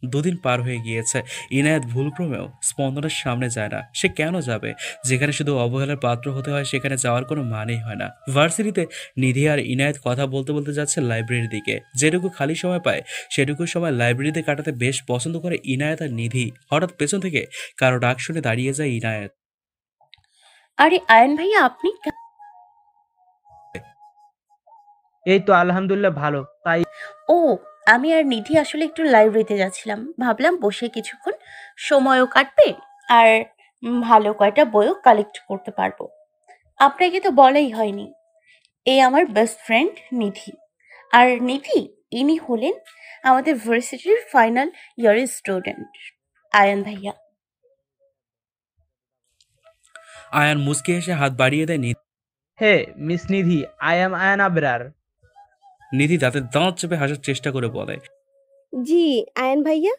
দুদিন পার হয়ে গিয়েছে। ইনায়েত ভুলক্রমেও স্পন্দনের সামনে যায় না। সে কেন যাবে? যেখানে শুধু অবহেলার পাত্র হতে হয় সেখানে যাওয়ার কোনো মানেই হয় না। ভার্সিটিতে নিধি আর ইনায়েত কথা বলতে বলতে যাচ্ছে লাইব্রেরির দিকে। যেটুকু খালি সময় পায় সেটুকু সময় লাইব্রেরিতে কাটাতে বেশ পছন্দ করে ইনায়েত আর নিধি। হঠাৎ পেছন থেকে কারো ডাক শুনে দাঁড়িয়ে যায় ইনায়েত। আরে আয়ন ভাইয়া, আপনি এই তো আলহামদুলিল্লাহ ভালো। তাই ও, আমি আর নিধি আসলে একটু লাইব্রেরিতে যাচ্ছিলাম। ভাবলাম বসে কিছুক্ষণ সময়ও কাটবে আর ভালো কয়টা বইও কালেক্ট করতে পারবো। আপনাকে তো বলাই হয়নি, এই আমার বেস্ট ফ্রেন্ড নিধি। আর নিধি, ইনি হলেন আমাদের ভার্সিটির ফাইনাল ইয়ারের স্টুডেন্ট আয়ন ভাইয়া। আয়ান মুচকে এসে হাত বাড়িয়ে দেয় Nidhi. Hey miss Nidhi, I am Ayan Abrar. Nidhi দাঁতে দাঁত চেপে হাসার চেষ্টা করে বলে, জি আয়ান ভাইয়া।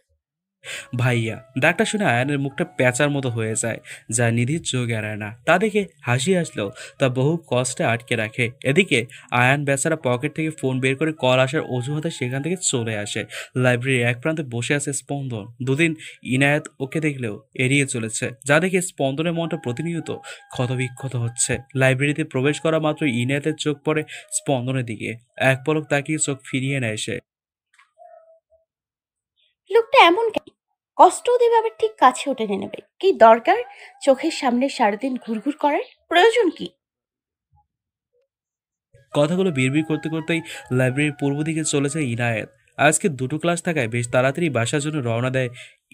ভাইয়া। ডাকটা শুনে আয়ানের মুখটা প্যাঁচার মতো হয়ে যায়, যা নিধির চোখ এড়ায় না। তা দেখে হাসি আসলেও তা বহু কষ্টে আটকে রাখে। এদিকে আয়ান বেচারা পকেট থেকে ফোন বের করে কল আসার অজুহাতে সেখান থেকে চলে আসে। লাইব্রেরির এক প্রান্তে বসে আছে স্পন্দন। দুদিন ইনায়েত ওকে দেখলেও এড়িয়ে চলেছে, যা দেখে স্পন্দনের মনটা প্রতিনিয়ত ক্ষতবিক্ষত হচ্ছে। লাইব্রেরিতে প্রবেশ করা মাত্র ইনায়েতের চোখ পড়ে স্পন্দনের দিকে। এক পলক তাকিয়ে চোখ ফিরিয়ে নেয় সে। লোকটা এমন কেন? কষ্ট দেবে আবার ঠিক কাছে টেনে নেবে, কি দরকার চোখের সামনে সারাদিন ঘুরঘুর করার? প্রয়োজন কি? কথাগুলো বিড়বিড় করতে করতেই লাইব্রেরির পূর্ব দিকে চলে যায় ইনায়েত। আজকে দুটো ক্লাস থাকায় বেশ তাড়াতাড়ি বাসার জন্য রওনা দেয়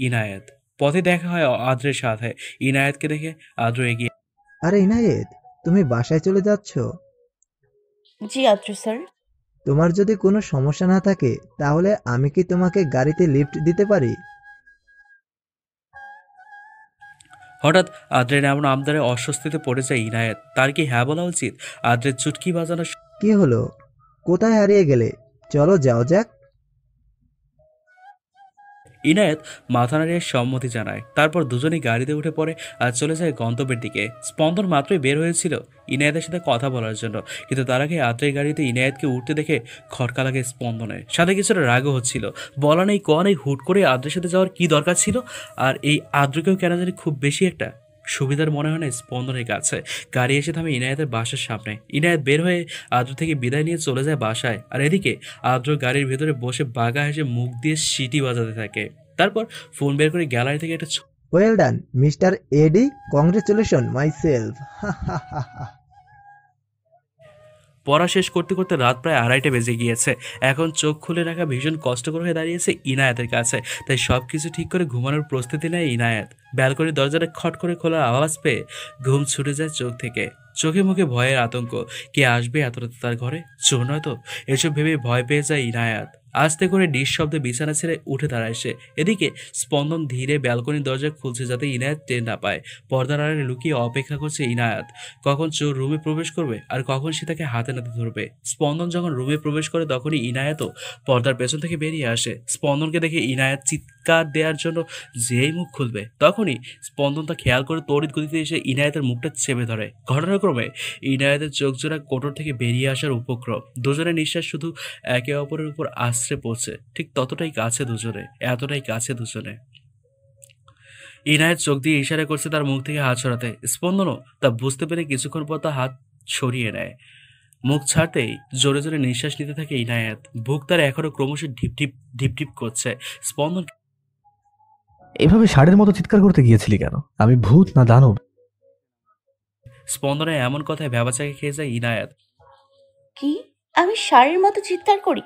ইনায়েত। পথে দেখা হয় আদ্রের সাথে। ইনায়েতকে দেখে আদ্র এগিয়ে। আরে ইনায়েত, তুমি বাসায় চলে যাচ্ছ? জি আদ্র স্যার। তোমার যদি কোনো সমস্যা না থাকে তাহলে আমি কি তোমাকে গাড়িতে লিফট দিতে পারি? হঠাৎ আদ্রের এমন আমদারে অস্বস্তিতে পড়ে যায় ইনায়েত। তার কি হ্যাঁ বলা উচিত? আদ্রের চুটকি বাজানো কি হলো, কোথায় হারিয়ে গেলে? চলো যাও যাক। ইনায়েত মাথা নাড়িয়ে সম্মতি জানায়। তারপর দুজনেই গাড়িতে উঠে পড়ে আর চলে যায় গন্তব্যের দিকে। স্পন্দন মাত্রই বের হয়েছিল ইনায়েতের সাথে কথা বলার জন্য, কিন্তু তার আগে আদ্রের গাড়িতে ইনায়েতকে উঠতে দেখে খটকা লাগে স্পন্দনের। সাথে কিছুটা রাগও হচ্ছিল। বলা নেই কওয়া নেই, হুট করে আদ্রের সাথে যাওয়ার কি দরকার ছিল? আর এই আদ্রকেও কেন জানি খুব বেশি একটা সুবিধার মনে হয় না স্পন্দনের কাছে। গাড়ি এসে থামে ইনায়েতের বাসার সামনে। ইনায়েত বের হয়ে আদ্র থেকে বিদায় নিয়ে চলে যায় বাসায়। আর এদিকে আদ্র গাড়ির ভেতরে বসে বাঘা হেসে মুখ দিয়ে সিটি বাজাতে থাকে। তারপর ফোন বের করে গ্যালারি থেকে একটা well done mister AD, congratulation myself. পড়া শেষ করতে করতে রাত প্রায় 2:30 বেজে গিয়েছে। এখন চোখ খুলে রাখা ভীষণ কষ্টকর হয়ে দাঁড়িয়েছে ইনায়েতের কাছে। তাই সবকিছু ঠিক করে ঘুমানোর প্রস্তুতি নেয় ইনায়েত। ব্যালকনির দরজাটা খট করে খোলার আওয়াজ পেয়ে ঘুম ছুটে যায় চোখ থেকে। চোখে মুখে ভয়ের আতঙ্ক। কে আসবে এত রাতে তার ঘরে? চোর নয় তো? এসব ভেবে ভয় পেয়ে যায় ইনায়েত। আস্তে করে নিঃশব্দে বিছানা ছেড়ে উঠে দাঁড়ায় সে। এদিকে স্পন্দন ধীরে ব্যালকনির দরজা খুলছে যাতে ইনায়েত টের না পায়। পর্দার আড়ালে লুকিয়ে অপেক্ষা করছে ইনায়েত, কখন চোর রুমে প্রবেশ করবে আর কখন সে তাকে হাতে নাতে ধরবে। স্পন্দন যখন রুমে প্রবেশ করে তখনই ইনায়েতও পর্দার পেছন থেকে বেরিয়ে আসে। স্পন্দনকে দেখে ইনায়েত চিৎকার দেওয়ার জন্য যেই মুখ খুলবে তখনই স্পন্দন তা খেয়াল করে তড়িৎ গতিতে এসে ইনায়েতের মুখটা চেপে ধরে। ঘটনাক্রমে ইনায়েতের চোখ জোড়া কোটর থেকে বেরিয়ে আসার উপক্রম। দুজনের নিঃশ্বাস শুধু একে অপরের উপর আশ্রে পড়ছে। ঠিক ততটাই কাছে দুজনে, এতটাই কাছে দুজনে। ইনায়েত চোখ দিয়ে ইশারা করছে তার মুখ থেকে হাত সরাতে। স্পন্দনও তা বুঝতে পেরে কিছুক্ষণ পর তা হাত সরিয়ে নেয়। মুখ ছাড়তেই জোরে জোরে নিঃশ্বাস নিতে থাকে ইনায়েত। বুক তার এখনো ক্রমশ ঢিপঢিপ ঢিপঢিপ করছে। স্পন্দন এভাবে ষাঁড়ের মতো চিৎকার করতে গিয়েছিলি কেন? আমি ভূত না দানব? স্পন্দনের এমন কথায় ভ্যাবাচাকে খেয়ে যায় ইনায়েত। কি? আমি ষাঁড়ের মতো চিৎকার করি?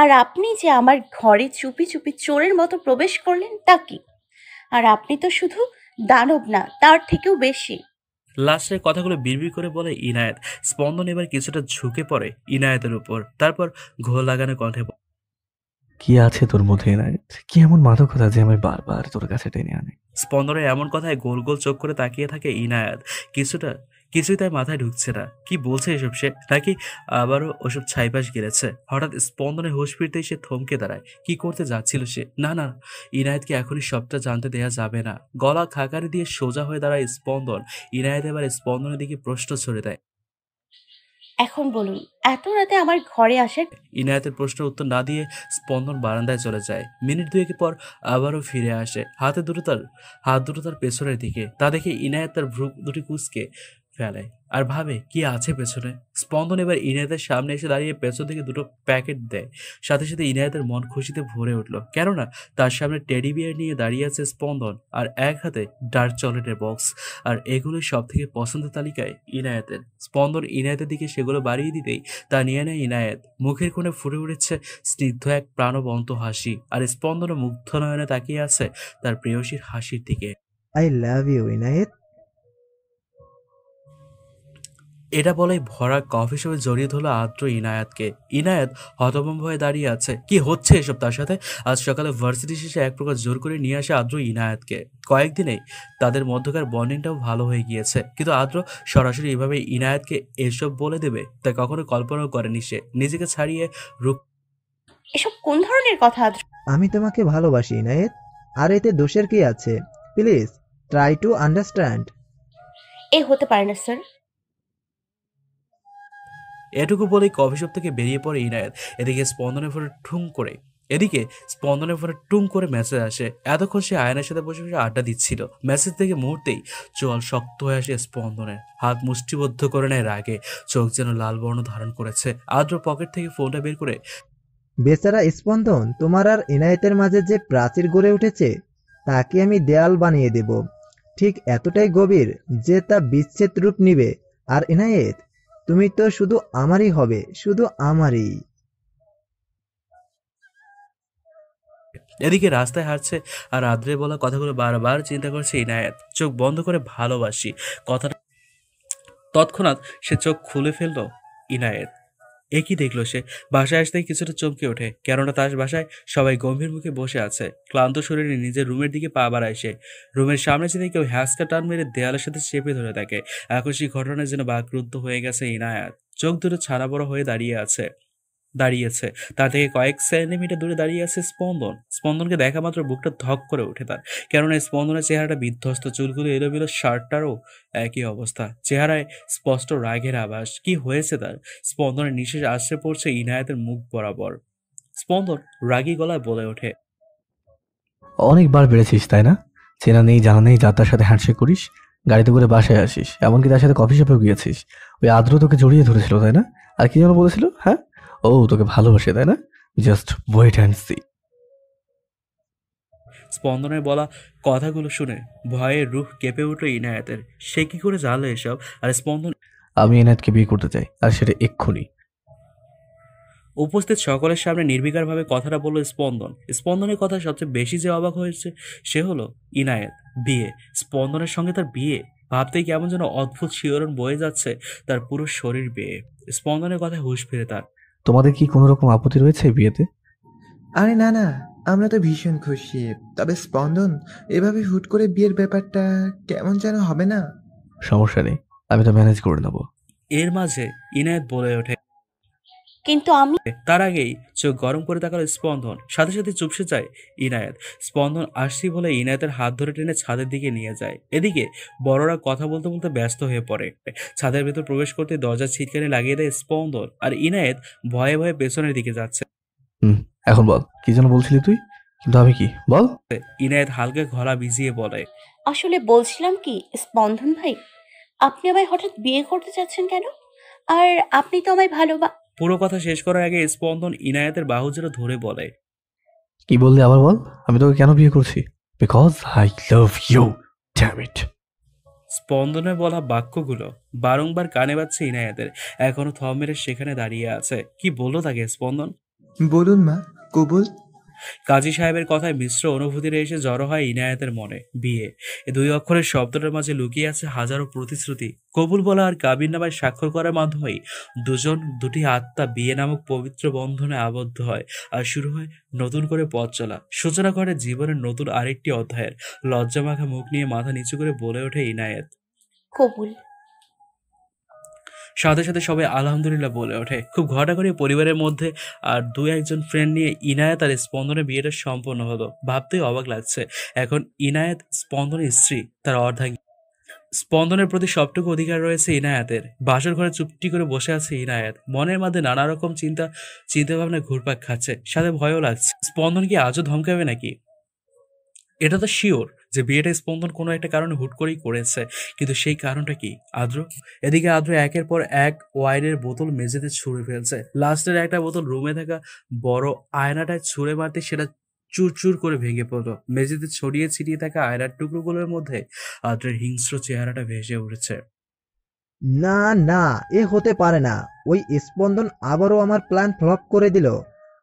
আর আপনি যে আমার ঘরে চুপি চুপি চোরের মতো প্রবেশ করলেন তা কি? আর আপনি তো শুধু দানব না, তার থেকেও বেশি। লাস্টের কথাগুলো বিড়বিড় করে বলে ইনায়েত। স্পন্দন এবার কিছুটা ঝুঁকে পড়ে ইনায়েতের উপর। তারপর ঘোল লাগানো কণ্ঠে কি আছে তোর মধ্যে ইনায়েত? কি এমন মাদকতা যে আমি বারবার তোর কাছে টেনে আনে? স্পন্দনের এমন কথায় গোল গোল চোখ করে তাকিয়ে থাকে ইনায়েত। কিছুই তাই মাথায় ঢুকছে না। কি বলছে এসব সে? নাকি আবারও ওসব ছাইপাশ গিরেছে? হঠাৎ স্পন্দনের হুঁশ ফিরতেই সে থমকে দাঁড়ায়। কি করতে যাচ্ছিল সে? না না, ইনায়েতকে এখনই সবটা জানতে দেয়া যাবে না। গলা খাকারি দিয়ে সোজা হয়ে দাঁড়ায় স্পন্দন। ইনায়েত এবার স্পন্দনের দিকে প্রশ্ন ছড়ে দেয়। এখন বলুন, এত রাতে আমার ঘরে আসার ইনায়েতের প্রশ্নের উত্তর না দিয়ে স্পন্দন বারান্দায় চলে যায়। মিনিট দুয়েক পর আবারও ফিরে আসে, হাত দুটো তার পেছনের দিকে। তা দেখে ইনায়েত তার ভ্রু দুটি কুঁচকে ফেলে আর ভাবে কি আছে পেছনে। স্পন্দন এবার ইনায়েতের সামনে এসে দাঁড়িয়ে পেছন থেকে দুটো প্যাকেট দেয়। সাথে সাথে ইনায়েতের মন খুশিতে ভরে উঠল, কেননা তার সামনে টেডি বিয়ার নিয়ে দাঁড়িয়ে আছে স্পন্দন, আর এক হাতে ডার্ক চকলেটের বক্স। আর এগুলোই সব থেকে পছন্দের তালিকায় ইনায়েতের। স্পন্দন ইনায়েতের দিকে সেগুলো বাড়িয়ে দিতেই তা নিয়ে নেয় ইনায়েত। মুখের কোণে ফুটে উঠেছে স্নিগ্ধ এক প্রাণবন্ত হাসি, আর স্পন্দন মুগ্ধ নয়নে তাকিয়ে আছে তার প্রেয়সীর হাসির দিকে। I love you Inayat. এটা বলেই ভরা কফি শপে জড়িয়ে ধরলো আদ্র ইনায়েতকে। ইনায়েত হতভম্ব হয়ে দাঁড়িয়ে আছে, কি হচ্ছে এসব তার সাথে। আজ সকালে ভার্সিটি শেষে এক প্রকার জোর করে নিয়ে আসে আদ্র ইনায়েতকে। কয়েকদিনেই তাদের মধ্যকার বন্ডিংটাও ভালো হয়ে গিয়েছে, কিন্তু আদ্র সরাসরি এভাবে ইনায়েতকে এসব বলে দেবে তা কখনো কল্পনাও করেনি সে। নিজেকে ছাড়িয়ে রূপ এসব কোন ধরনের কথা আদ্র? আমি তোমাকে ভালোবাসি ইনায়েত, আর এতে দোষের কি আছে? Please try to understand. এ হতে পারে না স্যার। এটুকু বলেই কফি শপ থেকে বেরিয়ে পড়ে ইনায়েত। এদিকে স্পন্দনের ফোনে টুং করে মেসেজ আসে। এতক্ষণ সে আয়নের সাথে বসে বসে আড্ডা দিচ্ছিল। মেসেজ থেকে মুহূর্তেই চোয়াল শক্ত হয়ে আসে স্পন্দনের, হাত মুষ্টিবদ্ধ করে নেয় রাগে, চোখ যেন লাল বর্ণ ধারণ করেছে। আদ্র পকেট থেকে ফোনটা বের করে, বেচারা স্পন্দন, তোমার আর ইনায়েতের মাঝে যে প্রাচীর গড়ে উঠেছে তাকে আমি দেয়াল বানিয়ে দেব, ঠিক এতটাই গভীর যে তা বিচ্ছেদ রূপ নিবে। আর ইনায়েত, তুমি তো শুধু আমারই হবে, শুধু আমারই। এদিকে রাস্তায় হাঁটছে আর আদ্রের বলা কথাগুলো বারবার চিন্তা করছে ইনায়েত। চোখ বন্ধ করে ভালোবাসি কথাটা তৎক্ষণাৎ সে চোখ খুলে ফেললো ইনায়েত। একই দেখলো সে। বাসায় আসতেই কিছুটা চমকে ওঠে, কেননা তার বাসায় সবাই গম্ভীর মুখে বসে আছে। ক্লান্ত শরীরে নিজের রুমের দিকে পা বাড়ায় সে। রুমের সামনে যেতে কেউ হ্যাঁচকা টান মেরে দেয়ালের সাথে চেপে ধরে থাকে। আকস্মিক ঘটনার জন্য বাকরুদ্ধ হয়ে গেছে ইনায়েত। চোখ দুটো ছানা বড় হয়ে দাঁড়িয়েছে। তা থেকে কয়েক সেন্টিমিটার দূরে দাঁড়িয়ে আছে স্পন্দন। স্পন্দনকে দেখা মাত্র বুকটা ধক করে ওঠে তার, কেননা স্পন্দনের চেহারাটা বিধ্বস্ত, চুলগুলো এলোমেলো, শার্টটারও একই অবস্থা। চেহারায় স্পষ্ট রাগের আভাস। কি হয়েছে তার? স্পন্দনের নিঃশ্বাস আশ্রে পড়ছে ইনায়েতের মুখ বরাবর। স্পন্দন রাগী গলায় বলে ওঠে, অনেকবার বেড়েছিস তাই না? চেনা নেই জানা নেই যার তার সাথে হ্যান্ডশেক করিস, গাড়িতে করে বাসায় আসিস, এমনকি তার সাথে কফি শপেও গিয়েছিস। ওই আদ্র তোকে জড়িয়ে ধরেছিল তাই না? আর কি যেন বলেছিল? হ্যাঁ, ও তোকে ভালোবাসে তাই না? Just wait and see. স্পন্দনের বলা কথাগুলো শুনে ভয়ে রুহ কেঁপে উঠল ইনায়েতের। সে কি করে জানলো এসব? আর স্পন্দন, আমি এনায়েতকে বিয়ে করতে চাই, আর সেটা এক্ষুনি। উপস্থিত সকলের সামনে নির্বিকারভাবে কথাটা বলল স্পন্দন। স্পন্দনের কথা সবচেয়ে বেশি যে অবাক হয়েছে সে হলো ইনায়েত। বিয়ে! স্পন্দনের সঙ্গে তার বিয়ে! ভাবতেই কেমন যেন অদ্ভুত শিহরণ বয়ে যাচ্ছে তার পুরো শরীর বেয়ে। স্পন্দনের কথায় হুঁশ ফিরে তার। তোমাদের কি কোনো রকম আপত্তি রয়েছে বিয়েতে? আরে না না, আমরা তো ভীষণ খুশি। তবে স্পন্দন, এভাবে হুট করে বিয়ের ব্যাপারটা কেমন যেন হবে না? সমস্যা নেই, আমি তো ম্যানেজ করে নেবো। এর মাঝে ইনায়েত বলে ওঠে, কিন্তু আমি তার আগেই চোখ গরম করে তাকালো স্পন্দন। সাথে সাথে চুপসে যায় ইনায়েত। স্পন্দন আসছি বলে ইনায়েতের হাত ধরে টেনে ছাদের দিকে নিয়ে যায়। এদিকে বড়রা কথা বলতে বলতে ব্যস্ত হয়ে পড়ে। ছাদের ভেতর প্রবেশ করতে দরজা ছিটকানি লাগিয়ে দেয় স্পন্দন, আর ইনায়েত ভয়ে ভয়ে পেছনের দিকে যাচ্ছে। এখন বল, কি যেন বলছিলি তুই? কিন্তু আমি কি বল? ইনায়েত হালকা গলা ভিজিয়ে বলে, আসলে বলছিলাম কি স্পন্দন ভাই, আপনি আমায় হঠাৎ বিয়ে করতে চাচ্ছেন কেন? আর আপনি তো আমায় পুরো কথা শেষ করার আগে স্পন্দন ইনায়েতের বাহু জোড়া ধরে বলে, কি বললি আবার বল? আমি তোকে কেন বিয়ে করছি? Because I love you, damn it. স্পন্দনের বলা বাক্যগুলো বারংবার কানে বাজছে ইনায়েতের। এখনো থম মেরে সেখানে দাঁড়িয়ে আছে। কি বললো তাকে স্পন্দন? বলুন মা, কবুল। কাজী সাহেবের কথায় মিশ্র অনুভূতির এসে জড়ো হয় ইনায়েতের মনে। বিয়ে, এই দুই অক্ষরের শব্দটার মাঝে লুকিয়ে আছে হাজারো প্রতিশ্রুতি। কবুল বলা আর কাবির নামায় স্বাক্ষর করার মাধ্যমেই দুটি আত্মা বিয়ে নামক পবিত্র বন্ধনে আবদ্ধ হয়, আর শুরু হয় নতুন করে পথ চলা। সূচনা করে জীবনের নতুন আরেকটি অধ্যায়ের। লজ্জামাখা মুখ নিয়ে মাথা নিচু করে বলে ওঠে ইনায়েত, কবুল। সাথে সাথে সবাই আলহামদুলিল্লাহ বলে ওঠে। খুব ঘটাঘটি পরিবারের মধ্যে আর দু একজন ফ্রেন্ড নিয়ে ইনায়েত আর স্পন্দনের বিয়েটা সম্পন্ন হলো। ভাবতেই অবাক লাগছে, এখন ইনায়েত স্পন্দনের স্ত্রী, তার অর্ধাঙ্গী। স্পন্দনের প্রতি সবটুকু অধিকার রয়েছে ইনায়াতের। বাসর ঘরে চুপটি করে বসে আছে ইনায়াত। মনের মধ্যে নানা রকম চিন্তা ভাবনা ঘুরপাক খাচ্ছে, সাথে ভয়ও লাগছে। স্পন্দন কি আজও ধমকাবে নাকি? এটা তো শিওর যে বিয়েটা স্পন্দন কোনো একটা কারণে হুট করেই করেছে, কিন্তু সেই কারণটা কি? আদ্র। এদিকে আদ্র একের পর এক ওয়াইনের বোতল মেঝেতে ছুঁড়ে ফেলছে। লাস্টের একটা বোতল রুমে থাকা বড় আয়নাটায় ছুঁড়ে মারতে সেটা চুরচুর করে ভেঙে পড়লো। মেঝেতে ছড়িয়ে ছিটিয়ে থাকা আয়নার টুকরোগুলোর মধ্যে আদ্রের হিংস্র চেহারাটা ভেসে উঠেছে। না না, এ হতে পারে না। ওই স্পন্দন আবারও আমার প্ল্যান ফ্লপ করে দিল।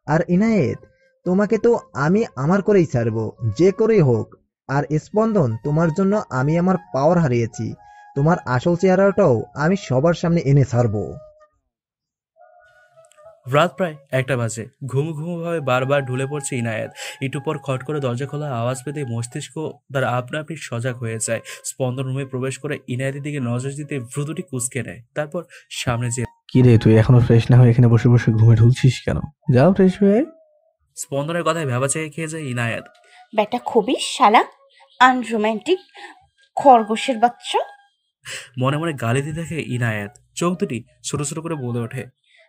আর ইনায়েত, তোমাকে তো আমি আমার করেই ছাড়বো, যে করেই হোক। আর স্পন্দন, তোমার জন্য আমি আমার পাওয়ার হারিয়েছি। তোমার আসল চেহারাটাও আমি সবার সামনে এনে ছাড়বো। রাত প্রায় 1টা বাজে। ঘুমু ঘুমু ভাবে বারবার ঢুলে পড়ছে ইনায়েত। একটু পর খট করে দরজা খোলা আওয়াজ পেতে মস্তিষ্ক তার আপনা আপনি সজাগ হয়ে যায়। স্পন্দন রুমে প্রবেশ করে ইনায়েতের দিকে নজর দিতে ভ্রুদুটি কুঁচকে নেয়। তারপর সামনে যে কি রে, তুই এখনো ফ্রেশ না হয়ে এখানে বসে বসে ঘুমে ঢুলছিস কেন? যাও ফ্রেশ হয়ে। স্পন্দনের কথায় ভেবাচাকে খেয়ে যায় ইনায়েত। ব্যাটা খুবই শালা, আনরোম্যান্টিক খরগোশের বাচ্চা। মনে মনে গালি দিতে থাকে ইনায়েত। চোখ দুটি ছোট ছোট করে বলে ওঠে,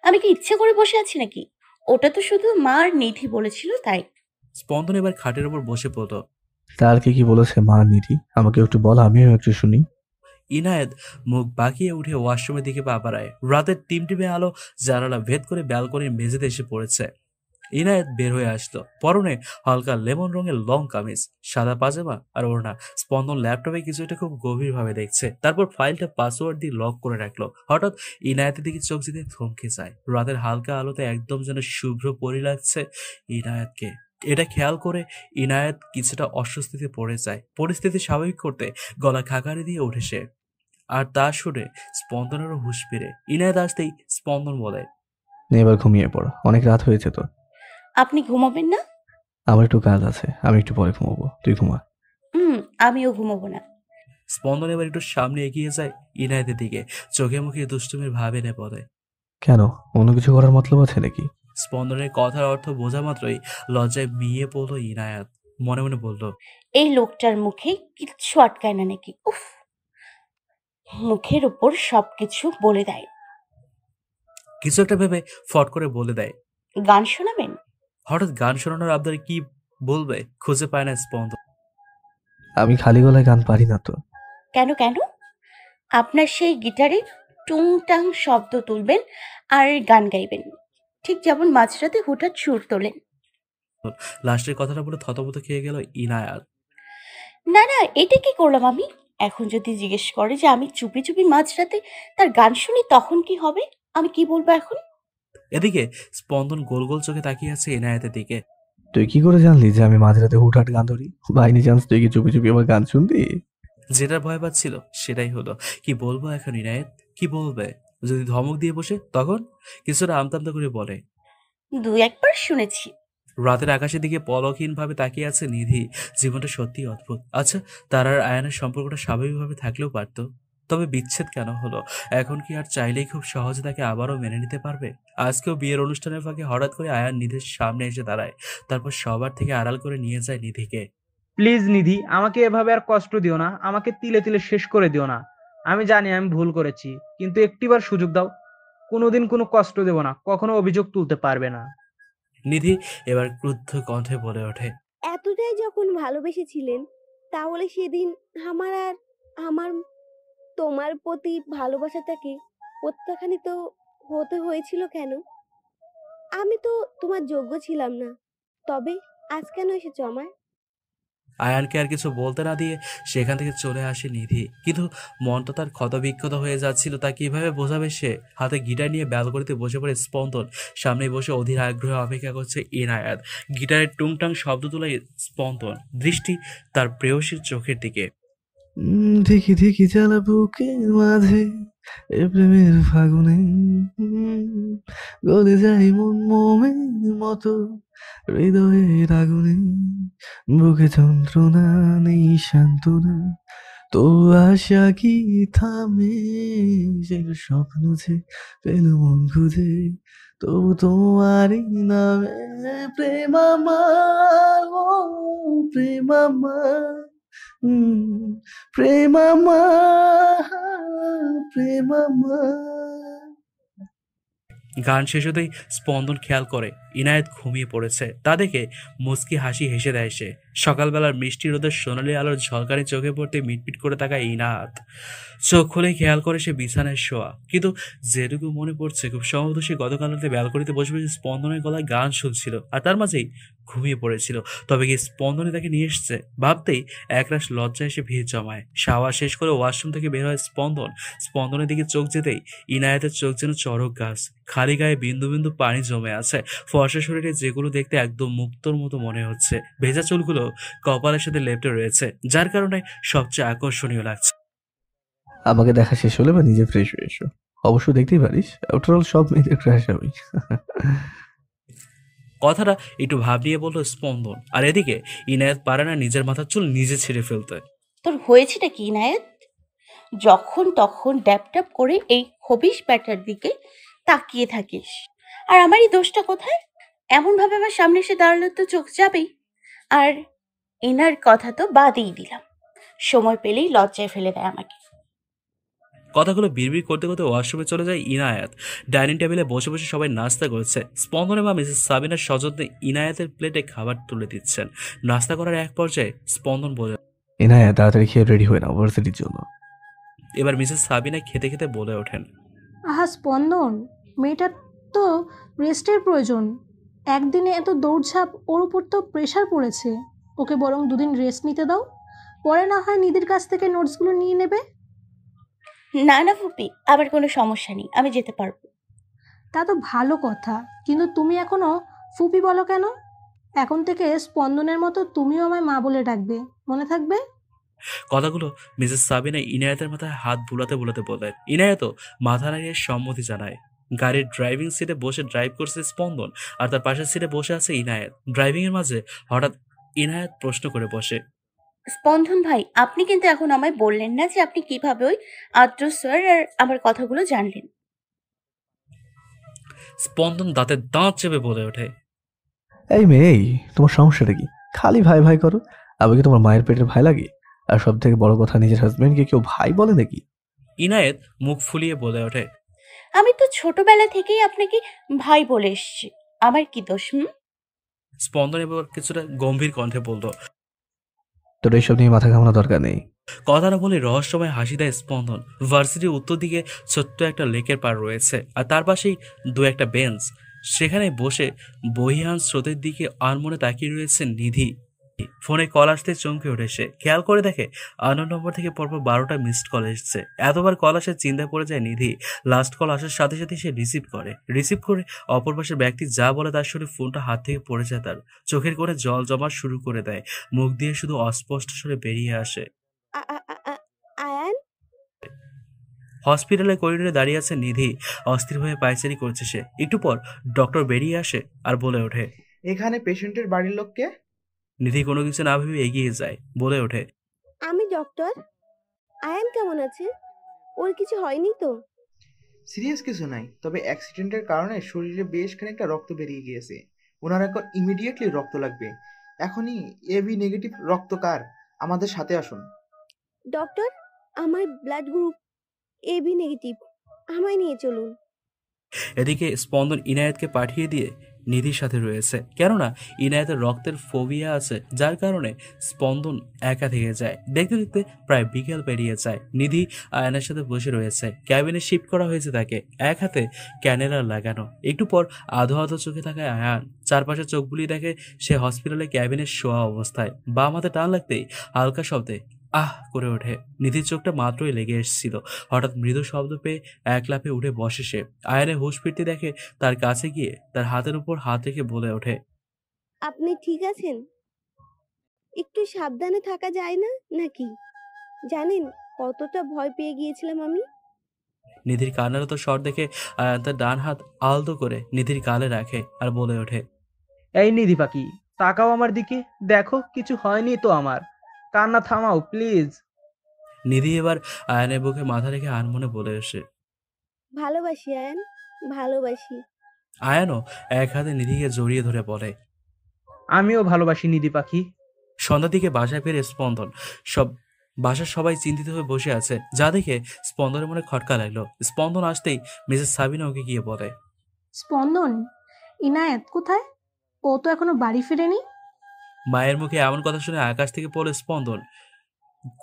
আমি কি ইচ্ছে করে বসে আছি নাকি? ওটা তো শুধু মা আর নিধি বলেছিল তাই। স্পন্দন এবার খাটের উপর বসে পড়ল। তার কি বলেছে মা নিধি? আমাকে একটু বল, আমিও একটু শুনি। ইনায়েত মুখ বাঁকিয়ে উঠে ওয়াশরুমের দিকে পা বাড়ায়। রাতের টিমটিমে আলো জানালা ভেদ করে ব্যালকনির মেঝেতে এসে পড়েছে। ইনায়েত বের হয়ে আসলো। পরনে হালকা লেমন রঙের লং কামিজ, সাদা পাজামা আর ওড়না। স্পন্দন ল্যাপটপে কিছু একটা খুব গভীরভাবে দেখছে। তারপর ফাইলটা পাসওয়ার্ড দিয়ে লক করে রাখলো। হঠাৎ ইনায়েতের দিকে চোখ যেতে থমকে যায়। রাতের হালকা আলোতে একদম যেন শুভ্র পরি লাগছে ইনায়েতকে। এটা খেয়াল করে ইনায়েত কিছুটা অস্বস্তিতে পড়ে যায়। পরিস্থিতি স্বাভাবিক করতে গলা খাকারি দিয়ে ওঠে সে। আর তা শুনে স্পন্দনেরও হুঁশ ফিরে। ইনায়েত আসতেই স্পন্দন বলে, নে এবার ঘুমিয়ে পড়, অনেক রাত হয়েছে তো। আপনি ঘুমাবেন না? আমার একটু কাজ আছে, আমি একটু পরে ঘুমাবো, তুই ঘুমা। আমিও ঘুমাবো না। স্পন্দন এবার একটু সামনে এগিয়ে যায় ইনায়েতের দিকে। চোখে মুখে দুষ্টুমির ভাব এনে বলে, কেন, অন্য কিছু করার মতলব আছে নাকি? স্পন্দনের কথার অর্থ বোঝা মাত্রই লজ্জায় মিয়ে পড়ল ইনায়েত। মনে মনে বলল, এই লোকটার মুখে কিচ্ছু আটকায় না নাকি? উফ, মুখের উপর সবকিছু বলে দেয়। কিছু একটা ভেবে ফট করে বলে দেয়, গান শোনাবেন? হঠাৎ গান শোনানোর আবদারে কি বলবে খুঁজে পায় না স্পন্দন। আমি খালি গলায় গান পারি না তো। কেন কেন? আপনার সেই গিটারে টুংটাং শব্দ তুলবেন আর গান গাইবেন, ঠিক যেমন মাঝরাতে হুঠাৎ সুর তোলেন। লাস্টের কথাটা বলে থতমত খেয়ে গেল ইনায়াত। না না, এটা কি করলাম আমি? এখন যদি জিজ্ঞেস করে যে আমি চুপি চুপি মাঝরাতে তার গান শুনি, তখন কি হবে? আমি কি বলবো এখন? এদিকে স্পন্দন গোল গোল চোখে তাকিয়ে আছে ইনায়েতের দিকে। তুই কি করে জানলি যে আমি মাঝরাতে হুটহাট গান ধরি? বাইনি চান্স তুই কি চুপি চুপি আমার গান শুনবি? যেটা ভয় পাচ্ছিল সেটাই হলো। কি বলবো এখন ইনায়েত? কি বলবে? যদি ধমক দিয়ে বসে তখন? কিছুটা আমতামতা করে বলে, দু একবার শুনেছি। রাতের আকাশের দিকে পলকহীন ভাবে তাকিয়ে আছে নিধি। জীবনটা সত্যি অদ্ভুত। আচ্ছা, তার আর আয়ানের সম্পর্কটা স্বাভাবিকভাবে থাকলেও পারতো, তবে বিচ্ছেদ কেন হলো? এখন কি আর চাইলেই খুব সহজে তাকে আবারও মেনে নিতে পারবে? আজকেও বিয়ের অনুষ্ঠানের ফাঁকে হঠাৎ করে আয়ান নিধির সামনে এসে দাঁড়ায়। তারপর সবার থেকে আড়াল করে নিয়ে যায় নিধিকে। প্লিজ নিধি, আমাকে এভাবে আর কষ্ট দিও না। আমাকে তিলে তিলে শেষ করে দিও না। আমি জানি আমি ভুল করেছি, কিন্তু একটিবার সুযোগ দাও। কোনোদিন কোনো কষ্ট দেব না, কখনো অভিযোগ তুলতে পারবে না। নিধি এবার ক্রুদ্ধ কণ্ঠে বলে ওঠে, এতটাই যখন ভালোবেসেছিলেন, তাহলে সেদিন আমার আর আমার তোমার প্রতি ভালোবাসাটাকে প্রত্যাখ্যানিত হতে হয়েছিল কেন? আমি তো তোমার যোগ্য ছিলাম না। তবে আজ কেন এসেছো আমায়? আয়ানকে আর কিছু বলতে না দিয়ে সেখান থেকে চলে আসে নিধি। কিন্তু মনটা তার ক্ষতবিক্ষত হয়ে যাচ্ছিল। তা কিভাবে বোঝাবে সে? হাতে গিটার নিয়ে ব্যালকনিতে বসে পড়ে স্পন্দন। সামনে বসে অধীর আগ্রহে অপেক্ষা করছে ইনায়াত। গিটারের টুংটাং শব্দ তোলায় স্পন্দন দৃষ্টি তার প্রেয়সীর চোখের দিকে। দেখি দেখি জ্বালা বুকের মাঝে, এ প্রেমের ফাগুনে গলে যাই মন মোমের মতো, হৃদয়ের আগুনে বুকে যন্ত্রণা নেই সান্ত্বনা, তো আশা কি থামে? সে স্বপ্ন যে পেল মন খুঁজে, তবু তোমারই নামে প্রেম আমার, ও প্রেম আমার, প্রেমামা প্রেমামা। গান শেষ হতেই স্পন্দন খেয়াল করে ইনায়েত ঘুমিয়ে পড়েছে। তা দেখে মুচকি হাসি হেসে দেয় সে। সকালবেলার মিষ্টি রোদের সোনালি আলোর ঝলকানি চোখে পড়তে মিটমিট করে তাকায় ইনায়াত। চোখ খুলে খেয়াল করে সে বিছানায় শোয়া, কিন্তু যেটুকু মনে পড়ছে খুব সম্ভবত সে গতকাল রাতে ব্যালকনিতে বসে বসে স্পন্দনের গলায় গান শুনছিল আর তার মাঝেই ঘুমিয়ে পড়েছিল। তবে কি স্পন্দনে তাকে নিয়ে এসছে? ভাবতেই একরাশ লজ্জায় সে ভিড় জমায়। শাওয়ার শেষ করে ওয়াশরুম থেকে বের হয় স্পন্দন। স্পন্দনের দিকে চোখ যেতেই ইনায়েতের চোখ যেন চড়ক গাছ, খালি গায়ে বিন্দু বিন্দু পানি জমে আছে। ফর্সা শরীরে যেগুলো দেখতে একদম মুক্তোর মতো মনে হচ্ছে। ভেজা চুলগুলো কপালের সাথে লেপ্টে রয়েছে, যার কারণে সবচেয়ে আকর্ষণীয় লাগছে। আমাকে দেখা শেষ হলে বা নিজে ফ্রেশ হয়ে এসো, অবশ্য দেখতেই পারিস আফটারঅল সব মেয়েদের ক্রাশ আমি। কথাটা একটু ভাব নিয়ে বললো স্পন্দন, আর এদিকে ইনায়েত পারে না নিজের মাথার চুল নিজে ছিঁড়ে ফেলতে। তোর হয়েছেটা কি ইনায়েত? যখন তখন ড্যাপ ড্যাপ করে এই খবিশ ব্যাটার দিকে তাকিয়ে থাকিস। আর আমারই দোষটা কোথায়? এমন ভাবে আমার সামনে এসে দাঁড়ালে তো চোখ যাবেই। আর এনার কথা তো বাদই দিলাম, সময় পেলেই লজ্জায় ফেলে দেয় আমাকে। কথাগুলো বিড়বিড় করতে করতে ওয়াশরুমে চলে যায় ইনায়াত। ডাইনিং টেবিলে বসে বসে সবাই নাস্তা করছে। স্পন্দনের মা মিসেস সাবিনার সযত্নে ইনায়াতের প্লেটে খাবার তুলে দিচ্ছেন। নাস্তা করার এক পর্যায়ে স্পন্দন বলে, এনায়া তাড়াতাড়ি খেয়ে রেডি হয়ে নাও ভার্সিটির জন্য। এবার মিসেস সাবিনা খেতে খেতে বলে ওঠেন, আহা স্পন্দন, মেয়েটার তো রেস্টের প্রয়োজন। একদিনে এত দৌড়ঝাঁপ, ওর উপর তো প্রেশার পড়েছে। ওকে বরং দুদিন রেস্ট নিতে দাও, পরে না হয় নিধির কাছ থেকে নোটসগুলো নিয়ে নেবে। না না ফুপি, আবার কোনো সমস্যা নেই, আমি যেতে পারবো। তা তো ভালো কথা, কিন্তু তুমি এখনো ফুপি বলো কেন? এখন থেকে স্পন্দনের মতো তুমিও আমায় মা বলে ডাকবে, মনে থাকবে? কথাগুলো মিসেস সাবিনা ইনায়াতের মাথায় হাত বুলাতে বুলাতে বলেন। ইনায়াতও মাথা নাড়িয়ে সম্মতি জানায়। গাড়ির ড্রাইভিং সিটে বসে ড্রাইভ করছে স্পন্দন, আর তার পাশের সিটে বসে আছে ইনায়াত। ড্রাইভিং এর মাঝে হঠাৎ ইনায়াত প্রশ্ন করে বসে, স্পন্দন ভাই, আপনি কিন্তু এখন আমায় বললেন না যে আপনি কিভাবে ওই আদ্র স্যার আর আমার কথাগুলো জানলেন। স্পন্দন দাঁতের দাঁত চেপে বলে ওঠে, এই মেয়ে, এই তোমার সমস্যাটা কি? খালি ভাই ভাই করো। আমি কি তোমার মায়ের পেটের ভাই লাগে? আর সব থেকে বড় কথা, নিজের হাজবেন্ডকে কেউ ভাই বলে নাকি? ইনায়েত মুখ ফুলিয়ে বলে ওঠে, আমি তো ছোটবেলা থেকেই আপনাকে ভাই বলে এসছি, আমার কি দোষ? স্পন্দন এবার কিছুটা গম্ভীর কণ্ঠে বলল, তোর এইসব নিয়ে মাথা ঘামানো দরকার নেই। কথাটা বলে রহস্যময় হাসি দেয় স্পন্দন। ভার্সিটির উত্তর দিকে ছোট্ট একটা লেকের পাড় রয়েছে, আর তার পাশেই দু একটা বেঞ্চ। সেখানে বসে বহিয়ান স্রোতের দিকে আনমনে তাকিয়ে রয়েছে নিধি। ফোনে কল আসতে চমকে ওঠে সে। খেয়াল করে দেখে আননোন নম্বর থেকে পরপর 12টা মিসড কল এসেছে। এতবার কল আসে চিন্তায় পড়ে যায় নিধি। লাস্ট কল আসার সাথে সাথে সে রিসিভ করে অপর পাশের ব্যক্তি যা বলে তার শুনে ফোনটা হাত থেকে পড়ে যায় তার। চোখের কোণে জল জমা শুরু করে দেয়, মুখ দিয়ে শুধু অস্পষ্ট স্বরে বেরিয়ে আসে, আয়ান। হসপিটালের করিডোরে দাঁড়িয়ে আছে নিধি। অস্থির হয়ে পায়চারি করছে সে। একটু পর ডক্টর বেরিয়ে আসে আর বলে ওঠে, এখানে পেশেন্টের বাড়ির লোককে। নিধি কোনো কিছু না ভেবে এগিয়ে যায়, বলে ওঠে, আমি ডক্টর। আয়ান কেমন আছে? ওর কিছু হয়নি তো? সিরিয়াস কিছু নাই, তবে অ্যাক্সিডেন্টের কারণে শরীরে বেশ খানিকটা রক্ত বেরিয়ে গিয়েছে। ওনার এখন ইমিডিয়েটলি রক্ত লাগবে। এখনই এবি নেগেটিভ রক্ত কার? আমাদের সাথে আসুন। ডক্টর, আমার ব্লাড গ্রুপ এবি নেগেটিভ, আমায় নিয়ে চলুন। এদিকে স্পন্দন ইনায়েতকে পাঠিয়ে দিয়ে নিধির সাথে রয়েছে, কেননা ইনায়েতের রক্তের ফোবিয়া আছে, যার কারণে স্পন্দন একা থেকে যায়। দেখতে দেখতে প্রায় বিকেল পেরিয়ে যায়। নিধি আয়নের সাথে বসে রয়েছে। ক্যাবিনে শিফট করা হয়েছে তাকে, এক হাতে ক্যানেলার লাগানো। একটু পর আধো আধো চোখে থাকায় আয়ান চারপাশে চোখ বুলিয়ে দেখে সে হসপিটালে ক্যাবিনের শোয়া অবস্থায়। বাম হাতে টান লাগতেই হালকা শব্দে আহ করে ওঠে। নিধির চোখটা মাত্রই লেগে এসেছিল। হঠাৎ মৃদু শব্দ পেয়ে এক লাফে উঠে বসে সে। আয়নে হুঁশ ফিরতে দেখে তার কাছে গিয়ে তার হাতের উপর হাত রেখে বলে ওঠে, আপনি ঠিক আছেন? একটু সাবধানে থাকা যায় না নাকি? জানেন কতটা ভয় পেয়ে গিয়েছিলাম আমি। নিধির কান্নারত স্বর দেখে আয়ান তার ডান হাত আলতো করে নিধির গালে রাখে আর বলে ওঠে, এই নিধি পাখি, তাকাও আমার দিকে, দেখো কিছু হয়নি তো আমার। কান্না থামাও প্লিজ। নিধি এবার আয়ানের বুকে মাথা রেখে আনমনে বলে আসে, ভালোবাসি আয়ান, ভালোবাসি। আয়ানও এক হাতে নিধিকে জড়িয়ে ধরে বলে, আমিও ভালোবাসি নিধি পাখি। সন্ধ্যার দিকে বাসায় ফিরে স্পন্দন বাসার সবাই চিন্তিত হয়ে বসে আছে, যা দেখে স্পন্দনের মনে খটকা লাগলো। স্পন্দন আসতেই মিসেস সাবিনা ওকে গিয়ে বলে, স্পন্দন, ইনায়েত কোথায়? ও তো এখনো বাড়ি ফিরেনি। মায়ের মুখে এমন কথা শুনে আকাশ থেকে পড়ে স্পন্দন।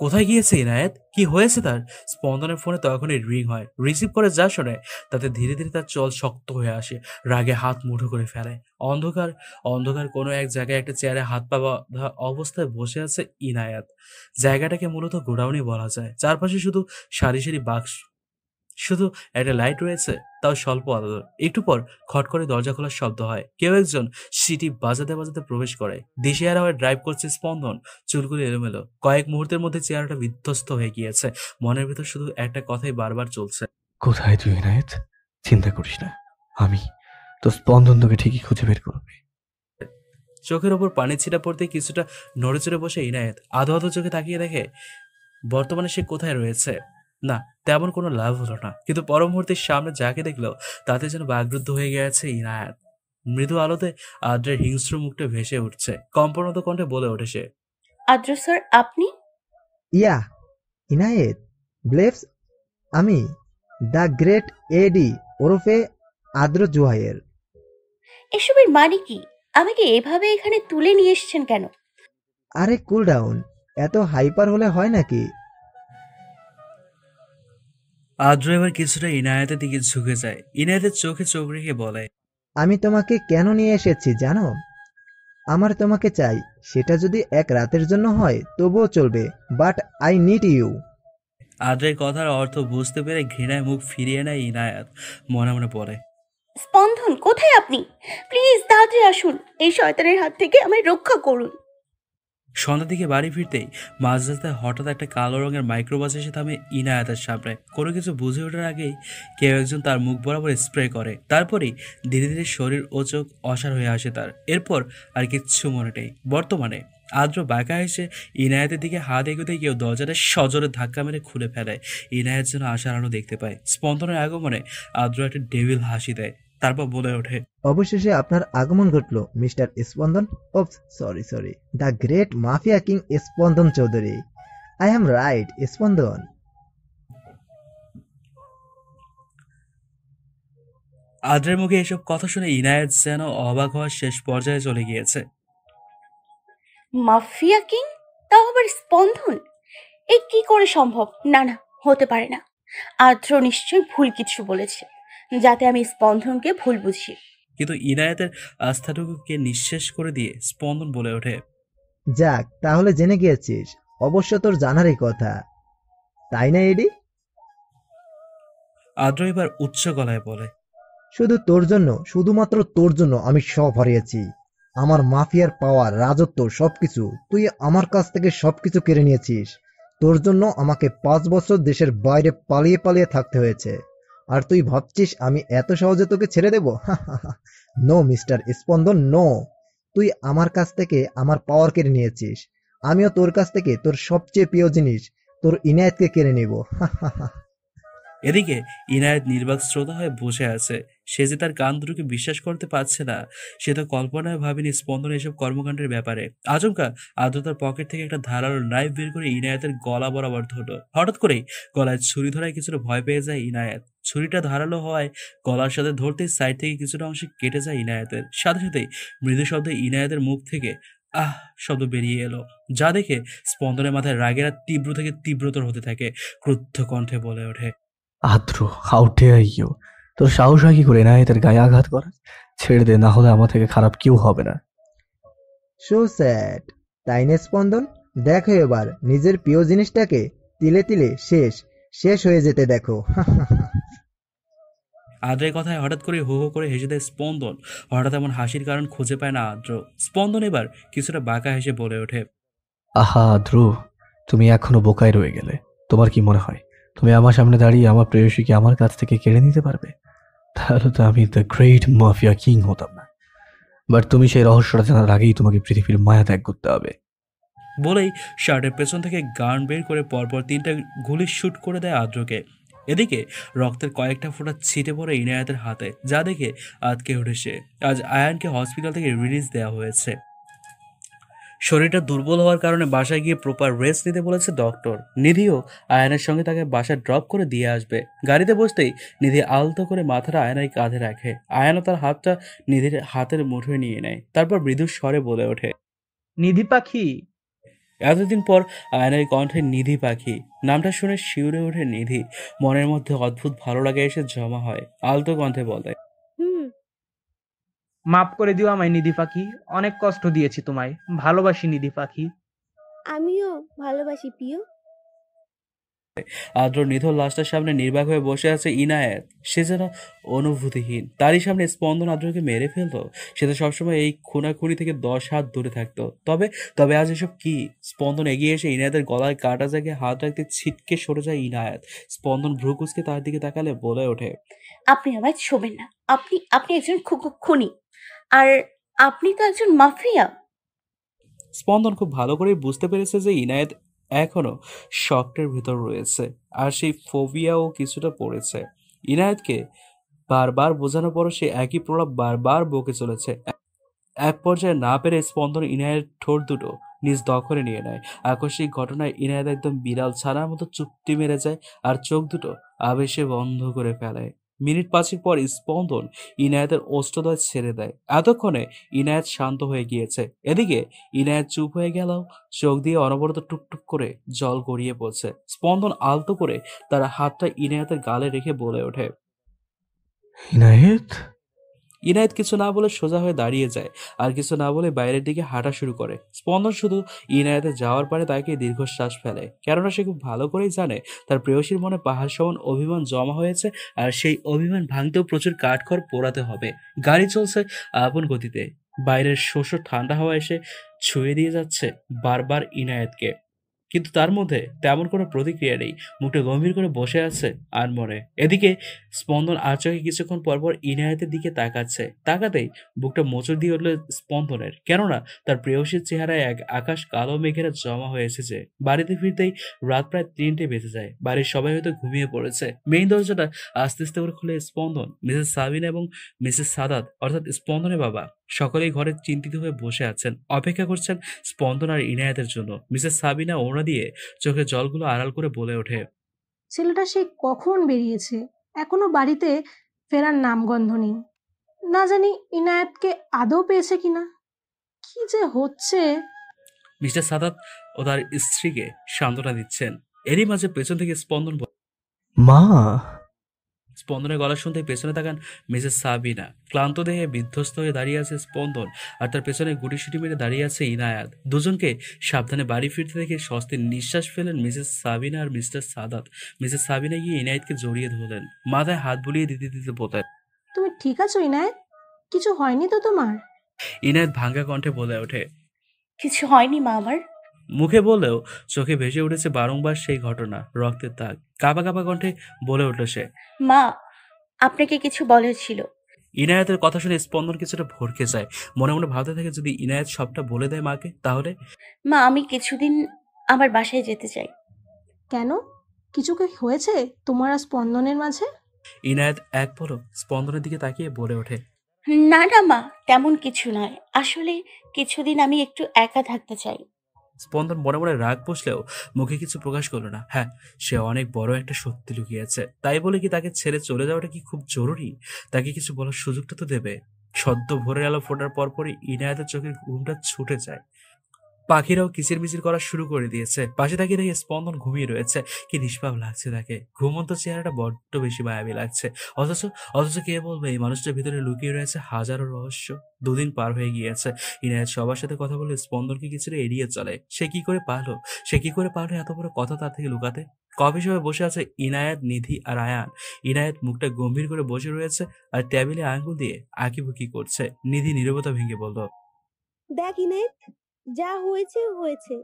কোথায় গিয়েছে ইনায়েত? কি হয়েছে তার? স্পন্দনের ফোনে তখনই রিং হয়। রিসিভ করে যা শোনে তাতে ধীরে ধীরে তার চল শক্ত হয়ে আসে, রাগে হাত মুঠো করে ফেলে। অন্ধকার অন্ধকার কোনো এক জায়গায় একটা চেয়ারে হাত পা বাঁধা অবস্থায় বসে আছে ইনায়েত। জায়গাটাকে মূলত গোডাউনই বলা যায়। চারপাশে শুধু সারি সারি বাক্স, শুধু একটা লাইট রয়েছে, তাও স্বল্প আলো। একটু পর খট করে দরজা খোলার শব্দ হয়। কেউ একজন সিটি বাজাতে বাজাতে প্রবেশ করে। দিশেহারা হয়ে ড্রাইভ করছে স্পন্দন, চুলগুলো এলোমেলো। কয়েক মুহূর্তের মধ্যে চেহারাটা বিধ্বস্ত হয়ে গিয়েছে। মনের ভিতর শুধু একটা কথাই বারবার চলছে, কোথায় তুই ইনায়েত? চিন্তা করিস না, আমি তো স্পন্দন তোকে ঠিকই খুঁজে বের করবে। চোখের ওপর পানির ছিটা পড়তে কিছুটা নড়ে চড়ে বসে ইনায়েত আধো আধো চোখে তাকিয়ে দেখে বর্তমানে সে কোথায় রয়েছে। না, তেমন কোনো লাভ হলো না, কিন্তু পর মুহূর্তের সামনে যাকে দেখলো তাতে যেন বাগরুদ্ধ হয়ে গেছে ইনায়েত। মৃদু আলোতে আদ্রের হিংস্র মুখটা ভেসে উঠছে। কম্পনত কণ্ঠে বলে ওঠে সে, আদ্র স্যার, আপনি? ইয়া, ইনায়েত, ব্লেভস, আমি দ্য গ্রেট এডি ওরফে আদ্র জুহাইয়ের। এসবের মানে কি? আমাকে এভাবে এখানে তুলে নিয়ে এসেছেন কেন? আরে কুল ডাউন, এত হাইপার হলে হয় নাকি? আদ্র এবার কিছুটা ইনায়েতের দিকে ঝুঁকে যায়। ইনায়েতের চোখে চোখ রেখে বলে, আমি তোমাকে কেন নিয়ে এসেছি জানো? আমার তোমাকে চাই, সেটা যদি এক রাতের জন্য হয় তবুও চলবে, বাট আই নিড ইউ। আদ্রের কথার অর্থ বুঝতে পেরে ঘৃণায় মুখ ফিরিয়ে নেয় ইনায়েত। মনে মনে পড়ে, স্পন্দন, কোথায় আপনি? প্লিজ তাড়াতাড়ি আসুন, এই শয়তানের হাত থেকে আমায় রক্ষা করুন। সন্ধ্যার দিকে বাড়ি ফিরতেই মাঝ রাস্তায় হঠাৎ একটা কালো রঙের মাইক্রোবাস এসে থামে ইনায়েতের সামনে। কোনো কিছু বুঝে ওঠার আগেই কেউ একজন তার মুখ বরাবর স্প্রে করে। তারপরেই ধীরে ধীরে শরীর ও চোখ অসাড় হয়ে আসে তার। এরপর আর কিচ্ছু মনে নেই। বর্তমানে আদ্র বাঁকা এসে ইনায়েতের দিকে হাত এগোতে কেউ দরজাটা সজোরে ধাক্কা মেরে খুলে ফেলে। ইনায়েত যেন আশার আলো দেখতে পায়। স্পন্দনের আগমনে আদ্র একটা ডেভিল হাসি দেয়, তারপর বলে ওঠে, অবশেষে আপনার আগমন ঘটল মিস্টার স্পন্দন। ওপস, sorry, the great mafia king স্পন্দন চৌধুরী। আই এম রাইট স্পন্দন। আদ্রের মুখে এসব কথা শুনে ইনায়েত যেন অবাক হওয়ার শেষ পর্যায়ে চলে গিয়েছে। Mafia king? তাও আবার স্পন্দন? এ কি করে সম্ভব? না না, হতে পারে না। আদ্র নিশ্চয়ই ভুল কিছু বলেছে, যাতে আমি স্পন্দনকে ভুল বুঝি। কিন্তু ইনায়েতের আস্থাটুকুকে নিঃশেষ করে দিয়ে স্পন্দন বলে ওঠে, যাক, তাহলে জেনে গিয়েছিস। অবশ্য তোর জানারই কথা, তাই না এডি? আদ্র এবার উচ্চ গলায় বলে, শুধু তোর জন্য, শুধুমাত্র তোর জন্য আমি সব হারিয়েছি। আমার মাফিয়ার পাওয়ার, রাজত্ব, সবকিছু তুই আমার কাছ থেকে সবকিছু কেড়ে নিয়েছিস। তোর জন্য আমাকে 5 বছর দেশের বাইরে পালিয়ে পালিয়ে থাকতে হয়েছে। আর তুই ভাবছিস আমি এত সহজে তোকে ছেড়ে দেব? নো মিস্টার স্পন্দন, নো। তুই আমার কাছ থেকে আমার পাওয়ার কেড়ে নিয়েছিস, আমিও তোর কাছ থেকে তোর সবচেয়ে প্রিয় জিনিস, তোর ইনায়েতকে কেড়ে নেব। এদিকে ইনায়েত নির্বাক শ্রোতা হয়ে বসে আছে। সে যে তার কান দুটোকে বিশ্বাস করতে পারছে না। সে তো কল্পনায় ভাবেনি স্পন্দন এসব কর্মকাণ্ডের ব্যাপারে। আচমকা আদ্র তার পকেট থেকে একটা ধারালো নাইফ বের করে ইনায়েতের গলা বরাবর ধরল। হঠাৎ করেই গলায় ছুরি ধরায় কিছুটা ভয় পেয়ে যায় ইনায়েত। ছুরিটা ধারালো হওয়ায় গলার সাথে ধরতেই সাইড থেকে কিছুটা অংশে কেটে যায় ইনায়েতের। সাথে সাথেই মৃদু শব্দে ইনায়েতের মুখ থেকে আহ শব্দ বেরিয়ে এলো, যা দেখে স্পন্দনের মাথায় রাগের আর তীব্র থেকে তীব্রতর হতে থাকে। ক্রুদ্ধ কণ্ঠে বলে ওঠে, আদ্র, হাউ ডেয়ার ইউ! তোর সাহস হয় কি করে ইনায়েতের গায়ে আঘাত করা? ছেড়ে দে, না হলে আমার থেকে খারাপ কেউ হবে না। সো স্যাড, তাই না স্পন্দন? দেখো এবার নিজের প্রিয় জিনিসটাকে তিলে তিলে শেষ হয়ে যেতে দেখো। আদ্রের কথায় হঠাৎ করে হো হো করে হেসে দেয় স্পন্দন। হঠাৎ এমন হাসির কারণ খুঁজে পায় না আদ্র। স্পন্দন এবার কিছুটা বাঁকা হেসে বলে ওঠে, আহা আদ্র, তুমি এখনো বোকায় রয়ে গেলে। তোমার কি মনে হয় তুমি আমার সামনে দাঁড়িয়ে আমার প্রেয়সীকে আমার কাছ থেকে কেড়ে নিতে পারবে? তাহলে তো আমি দ্য গ্রেট মাফিয়া কিং হতাম না। বাট তুমি সেই রহস্যটা জানার আগেই তোমাকে পৃথিবীর মায়া ত্যাগ করতে হবে। বলেই শার্টের পেছন থেকে গান বের করে পরপর 3টা গুলি শুট করে দেয় আদ্রকে। এদিকে রক্তের কয়েকটা ফোঁটা ছিটে পড়ে ইনায়েতের হাতে, যা দেখে আটকে উঠে সে। আজ আয়ানকে হসপিটাল থেকে রিলিজ দেওয়া হয়েছে। শরীরটা দুর্বল হওয়ার কারণে বাসায় গিয়ে প্রপার রেস্ট নিতে বলেছে ডক্টর। নিধিও আয়নের সঙ্গে তাকে বাসায় ড্রপ করে দিয়ে আসবে। গাড়িতে বসতেই নিধি আলতো করে মাথাটা আয়নার কাঁধে রাখে। আয়না তার হাতটা নিধির হাতের মুঠোয় নিয়ে নেয়, তারপর মৃদু স্বরে বলে ওঠে, নিধি পাখি। এতদিন পর আয়নার কণ্ঠে নিধি পাখি নামটা শুনে শিউরে ওঠে নিধি। মনের মধ্যে অদ্ভুত ভালো লাগা এসে জমা হয়। আলতো কণ্ঠে বলে, হুম। মাফ করে দিও আমায় নিধি পাখি, অনেক কষ্ট দিয়েছি তোমায়, ভালোবাসি নিধি পাখি। আমিও ভালোবাসি প্রিয়। আদ্র নিথর লাশটার সামনে নির্বাক হয়ে বসে আছে ইনায়েত। সে যেন অনুভূতিহীন। তারই সামনে স্পন্দন আদ্রকে মেরে ফেলতো। সে তো সবসময় এই খুনাখুনি থেকে 10 হাত দূরে থাকতো। তবে তবে আজ এসব কি? স্পন্দন এগিয়ে এসে ইনায়েতের গলায় কাটা জায়গায় হাত রাখতে ছিটকে সরে যায় ইনায়েত। স্পন্দন ভ্রু কুঁচকে তার দিকে তাকালে বলে ওঠে, আপনি আমায় ছোবেন না। আপনি আপনি একজন খুনি। আর আপনি তো একজন মাফিয়া। স্পন্দন খুব ভালো করে বুঝতে পেরেছে যে ইনায়েত এখনো শকের ভিতর রয়েছে, আর সেই ফোবিয়াও কিছুটা পড়েছে। ইনায়েতকে বারবার বোঝানোর পরও সে একই প্রলাপ বারবার বকে চলেছে। এক পর্যায়ে না পেরে স্পন্দন ইনায়ের ঠোঁট দুটো নিজ দখলে নিয়ে নেয়। আকস্মিক ঘটনায় ইনায়েত একদম বিড়াল ছানার মতো চুপটি মেরে যায়, আর চোখ দুটো আবেশে বন্ধ করে ফেলে। মিনিট 5 পর স্পন্দন ইনায়েতের ওষ্ঠদ্বয় ছেড়ে দেয়। এতক্ষণে ইনায়েত শান্ত হয়ে গিয়েছে। এদিকে ইনায়েত চুপ হয়ে গেলেও চোখ দিয়ে অনবরত টুকটুক করে জল গড়িয়ে পড়ছে। স্পন্দন আলতো করে তার হাতটা ইনায়েতের গালে রেখে বলে ওঠে, ইনায়েত। ইনায়েত কিছু না বলে সোজা হয়ে দাঁড়িয়ে যায়, আর কিছু না বলে বাইরের দিকে হাঁটা শুরু করে। স্পন্দন শুধু ইনায়েতে যাওয়ার পরে তাকে দীর্ঘশ্বাস ফেলে, কেননা সে খুব ভালো করেই জানে তার প্রেয়সীর মনে পাহাড় সমান অভিমান জমা হয়েছে, আর সেই অভিমান ভাঙতেও প্রচুর কাঠখড় পোড়াতে হবে। গাড়ি চলছে আপন গতিতে। বাইরের শোষ ঠান্ডা হাওয়া এসে ছুঁয়ে দিয়ে যাচ্ছে বারবার ইনায়েতকে, কিন্তু তার মধ্যে তেমন কোনো প্রতিক্রিয়া নেই। মুখটা গম্ভীর করে বসে আছে আনমনে। এদিকে স্পন্দন আর চোখে কিছুক্ষণ পরপর ইনায়েতের দিকে তাকাচ্ছে। তাকাতেই বুকটা মোচড় দিয়ে উঠল স্পন্দনের, কেননা তার প্রেয়সীর চেহারায় এক আকাশ কালো মেঘেরা জমা হয়ে এসেছে। বাড়িতে ফিরতেই রাত প্রায় 3টে বেজে যায়। বাড়ির সবাই হয়তো ঘুমিয়ে পড়েছে। মেইন দরজাটা আস্তে আস্তে করে খুলে স্পন্দন, মিসেস সাবিনা এবং মিসেস সাদাত অর্থাৎ স্পন্দনের বাবা সকলেই ঘরে চিন্তিত হয়ে বসে আছেন, অপেক্ষা করছেন স্পন্দন আর ইনায়েতের জন্য। মিসেস সাবিনা ওড়না দিয়ে চোখের জলগুলো আড়াল করে বলে ওঠে, ছেলেটা সেই কখন বেরিয়েছে, এখনো বাড়িতে ফেরার নামগন্ধ নেই। না জানি ইনায়েতকে আদৌ পেয়েছে কিনা। কি যে হচ্ছে। মিস্টার সাদাত ও তার স্ত্রীকে সান্ত্বনা দিচ্ছেন। এরই মাঝে পেছন থেকে স্পন্দন মা। স্পন্দনের গলা শুনতে পেছনে তাকান মিসেস সাবিনা। ক্লান্ত দেহে বিধ্বস্ত হয়ে দাঁড়িয়ে আছে স্পন্দন, আর তার পেছনে গুটিসুটি মেরে দাঁড়িয়ে আছে ইনায়াত। দুজনকে সাবধানে বাড়ি ফিরতে দেখে স্বস্তির নিঃশ্বাস ফেলেন মিসেস সাবিনা আর মিস্টার সাদাত। মিসেস সাবিনা গিয়ে ইনায়েতকে জড়িয়ে ধরলেন, মাথায় হাত বুলিয়ে দিতে দিতে বলেন, তুমি ঠিক আছো ইনায়েত? কিছু হয়নি তো তোমার? ইনায়েত ভাঙ্গা কণ্ঠে বলে ওঠে, কিছু হয়নি মা আমার। মুখে বললেও চোখে ভেসে উঠেছে বারংবার সেই ঘটনা, রক্তের দাগ। কাঁপা কাঁপা কণ্ঠে বলে উঠল সে, মা আপনাকে কিছু বলার ছিল। ইনায়েতের কথা শুনে স্পন্দন কিছুটা ভরকে যায়। মনে মনে ভাবতে থাকে যদি ইনায়েত সবটা বলে দেয় মাকে, তাহলে। মা আমি কিছুদিন আমার বাসায় যেতে চাই। কেন? কিছু কি হয়েছে তোমার আর স্পন্দনের মাঝে? ইনায়েত এক পলক স্পন্দনের দিকে তাকিয়ে বলে ওঠে, না না মা, তেমন কিছু নয়। আসলে কিছুদিন আমি একটু একা থাকতে চাই। স্পন্দন মনে মনে রাগ বসলেও মুখে কিছু প্রকাশ করলো না। হ্যাঁ, সে অনেক বড় একটা সত্যি লুকিয়েছে, তাই বলে কি তাকে ছেড়ে চলে যাওয়াটা কি খুব জরুরি? তাকে কিছু বলার সুযোগটা তো দেবে। সদ্য ভোরের আলো ফোটার পরপরই ইনায়েতের চোখের ঘুমটা ছুটে যায়। পাখিরাও কিচিরমিচির করা শুরু করে দিয়েছে। পাশে তাকিয়ে দেখে স্পন্দন ঘুমিয়ে রয়েছে। কি নিষ্পাপ লাগছে তাকে। ঘুমন্ত চেহারাটা বড্ড বেশি মায়াবী লাগছে। অথচ অথচ কে বলবে এই মানুষটার ভিতরে লুকিয়ে রয়েছে হাজারো রহস্য। 2 দিন পার হয়ে গিয়েছে। ইনায়েত সবার সাথে কথা বলে স্পন্দনকে কিছুটা এড়িয়ে চলে। সে কি করে পারলো এত বড় কথা তার থেকে লুকাতে? কফি শপে বসে আছে ইনায়েত, নিধি আর আয়ান। ইনায়েত মুখটা গম্ভীর করে বসে রয়েছে আর টেবিলে আঙ্গুল দিয়ে আঁকিবুকি করছে। নিধি নীরবতা ভেঙে বলল, দেখ ইনায়েত, যা হয়েছে হয়েছে,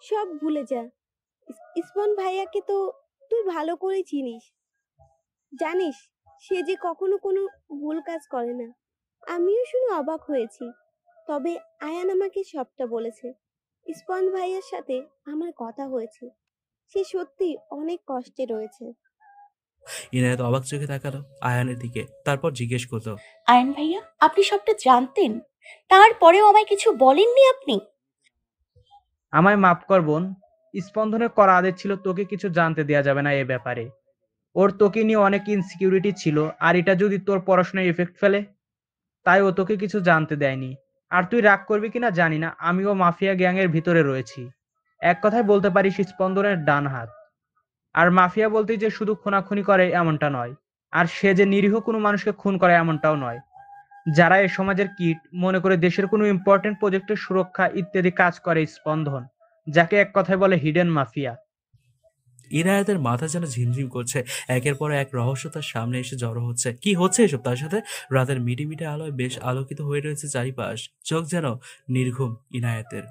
সব ভুলে যা। ইসমান ভাইয়াকে তো তুই ভালো করে চিনিস, জানিস সে যে কখনো কোনো ভুল কাজ করে না। আমিও শুনে অবাক হয়েছি, তবে আয়ান আমাকে সবটা বলেছে। ইসমান ভাইয়ার সাথে আমার কথা হয়েছে, সে সত্যি অনেক কষ্টে রয়েছে। ইনায়েত অবাক চোখে তাকালো আয়ানের দিকে, তারপর জিজ্ঞেস করলো, আয়ন ভাইয়া আপনি সবটা জানতেন, তারপরেও আমায় কিছু বলেননি আপনি? আমায় মাফ কর বোন। স্পন্দনের করা আদেশ ছিল তোকে কিছু জানতে দেয়া যাবে না এ ব্যাপারে। ওর তোকে নিয়ে অনেক ইনসিকিউরিটি ছিল, আর এটা যদি তোর পড়াশোনায় এফেক্ট ফেলে, তাই ও তোকে কিছু জানতে দেয়নি। আর তুই রাগ করবি কিনা জানি না, আমিও মাফিয়া গ্যাং এর ভিতরে রয়েছি। এক কথায় বলতে পারিস স্পন্দনের ডান হাত। আর মাফিয়া বলতে যে শুধু খুনাখুনি করে এমনটা নয়, আর সে যে নিরীহ কোনো মানুষকে খুন করে এমনটাও নয়। যারা এ সমাজের কিট মনে করে দেশের কোনো ইম্পর্টেন্ট প্রজেক্টের সুরক্ষা ইত্যাদি কাজ করে স্পন্দন, যাকে এক কথায় বলে হিডেন মাফিয়া। ইনায়েতের মাথা যেন ঝিমঝিম করছে। একের পর এক রহস্য তার সামনে এসে জড়ো হচ্ছে। কি হচ্ছে এসব তার সাথে? রাতের মিটিমিটে আলোয় বেশ আলোকিত হয়ে রয়েছে চারিপাশ। চোখ যেন নির্ঘুম ইনায়েতের।